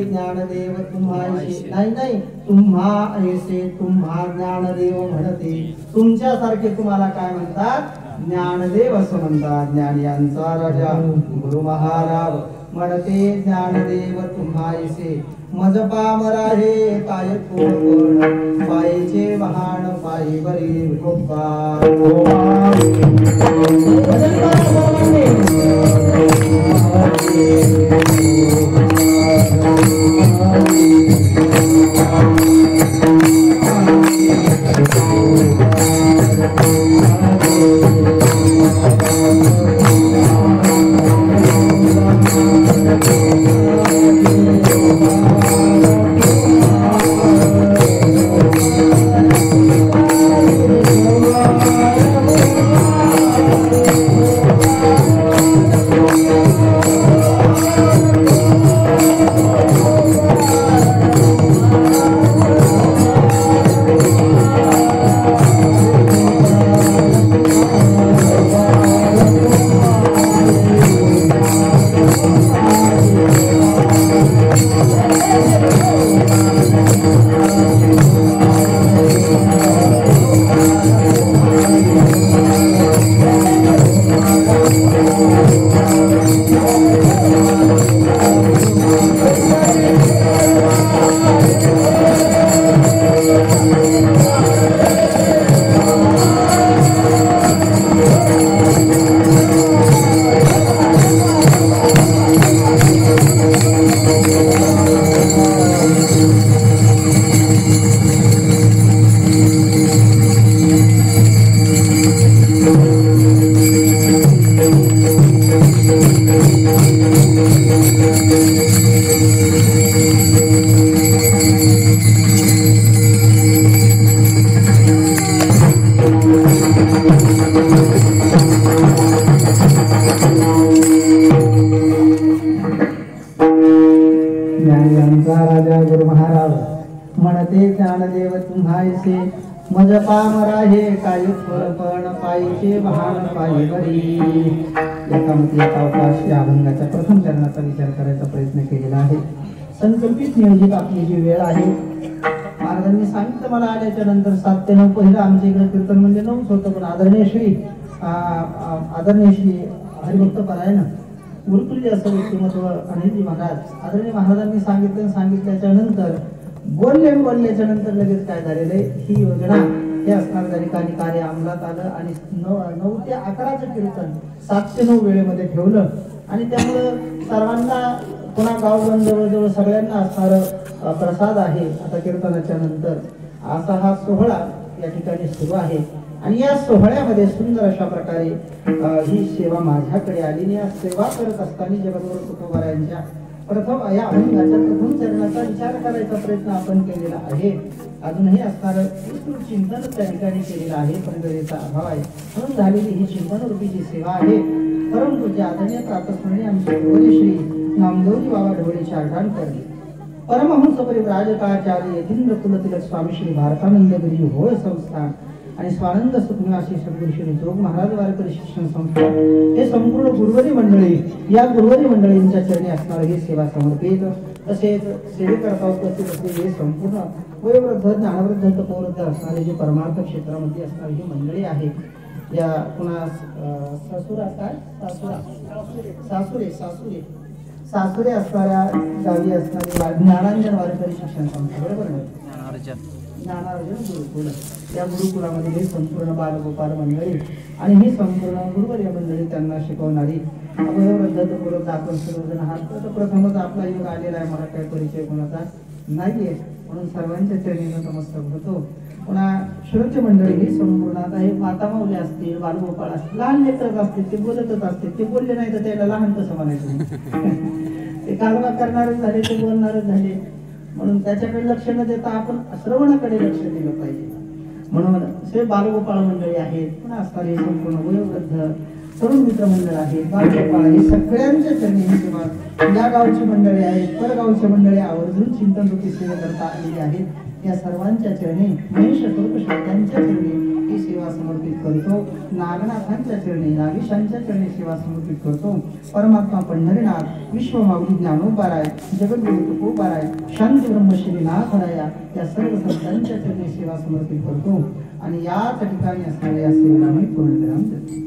ज्ञानदेव तुम्हाशी नाही तुम्हा ऐसे तुम्हा ज्ञानदेव म्हणते तुमच्यासारखे तुम्हाला काय म्हणतात ज्ञानदेव असं म्हणतात ज्ञानियांचा राजा गुरु महाराज म्हणते ज्ञानदेव तुम्हा ऐसे मज पामरा हे काय कोण पायचे वाहन पायी बरी गोपाल पुन्हा ऐसे मज पामरा हे काय फळपण पायीचे वाहन पायी बरी. एकामध्ये एक अवकाश या अभंगाच्या प्रथम चरणाचा विचार करायचा प्रयत्न केलेला आहे. संकल्पित नियोजित आपली जी वेळ आहे, महाराजांनी सांगितलं मला आल्याच्या नंतर 7 ते 9 पहिलं आमच्या इकडे कीर्तन म्हणजे 9च होतं, पण आदरणीय श्री हरिभक्त परायण गुरुतुल्य असं व्यक्तिमत्व अनिलजी महाराज आदरणीय महाराजांनी सांगितल्याच्या नंतर बोलल्याच्या नंतर लगेच काय झालेलं आहे, ही योजना हे असणार त्या ठिकाणी कार्य अंमलात आलं आणि 9 ते 11चं कीर्तन 7 ते 9 वेळेमध्ये ठेवलं. आणि त्यामुळं सर्वांना पुन्हा गावगण जवळजवळ सगळ्यांना असणार प्रसाद आहे. आता कीर्तनाच्या नंतर असा हा सोहळा या ठिकाणी सुरू आहे आणि या सोहळ्यामध्ये सुंदर अशा प्रकारे ही सेवा माझ्याकडे आली. या सेवा करत असताना जगद्गुरु तुकोबारायांच्या या अभंगाच्या प्रथम चरणाचा विचार करायचा प्रयत्न आपण केलेला आहे. अजूनही असणार विस्तृत चिंतन त्या ठिकाणी केलेलं आहे, पण वेळेचा अभाव आहे म्हणून झालेली ही चिंतन रूपी जी सेवा आहे. परंतु जे आदरणीय प्रातस्मरणीय आमचे गुरुवर्य श्री नामदेवजी बाबा ढवळीच्या आठाणकर परमहंस परिव्राजकाचार्य यतींद्र कुलतिलक स्वामी श्री भारतानंद गिरी होय संस्थान आणि स्वानंद सुखनिवासी सद्गुरू श्री जोग महाराज वारकरी शिक्षण संस्था हे संपूर्ण गुरुवारी मंडळी या गुरुवारी मंडळींच्या चरणी असणार ही सेवा समर्पित. तसेच सेवेकरता उपस्थित असलेली हे संपूर्ण वयोवृद्ध ज्ञानवृद्ध तपोवृद्ध असणारे जे परमार्थ क्षेत्रामध्ये असणारी ही मंडळी आहे. या पुन्हा सासुरे असणाऱ्या गावी असणारी ज्ञानांजन वारकरी शिक्षण संस्था, बरोबर ना, ज्ञानार्जन गुरुकुल, या गुरुकुलामध्ये हे संपूर्ण बालगोपाल मंडळी आणि ही संपूर्ण गुरुवर्य मंडळी त्यांना शिकवणारी वयोवृद्ध तपोवृद्ध आपण सर्वजण आहात. तर प्रथमच आपला योग आलेला आहे, मला काही परिचय कोणाचा नाहीये म्हणून सर्वांच्या चरणी नतमस्तक होतो. पुन्हा श्रोते मंडळी ही संपूर्ण आता हे माता माऊली असतील, बालगोपाळ असतील, लहान लेकरच असतील, ते बोलतच असतील. ते बोलले नाही तर त्याला लहान कसं म्हणायचं, ते कालवा करणारच झाले, ते बोलणारच झाले. म्हणून त्याच्याकडे लक्ष न देता आपण श्रवणाकडे लक्ष दिलं पाहिजे. म्हणून हे बालगोपाळ मंडळी आहेत, पुन्हा असणारे संपूर्ण वयोवृद्ध तरुण मित्र मंडळ आहे, बालगोपाळ हे सगळ्यांच्या चरणी ही सेवा या गावची मंडळी आहेत, परगावची मंडळी आवर्जून चिंतन रूपी सेवा करता आलेली आहेत. या सर्वांच्या चरणी महेश स्वरूपशांच्या चरणी ही सेवा समर्पित करतो. नागनाथांच्या चरणी नागेशांच्या चरणी सेवा समर्पित करतो. परमात्मा पंढरीनाथ विश्व माऊली ज्ञानोबाराय जगद्गुरु तुकोबाराय शांती ब्रह्मश्री नाथराया या सर्व संतांच्या चरणी सेवा समर्पित करतो आणि याच ठिकाणी असणाऱ्या या सेवेला मी पूर्णविराम देतो.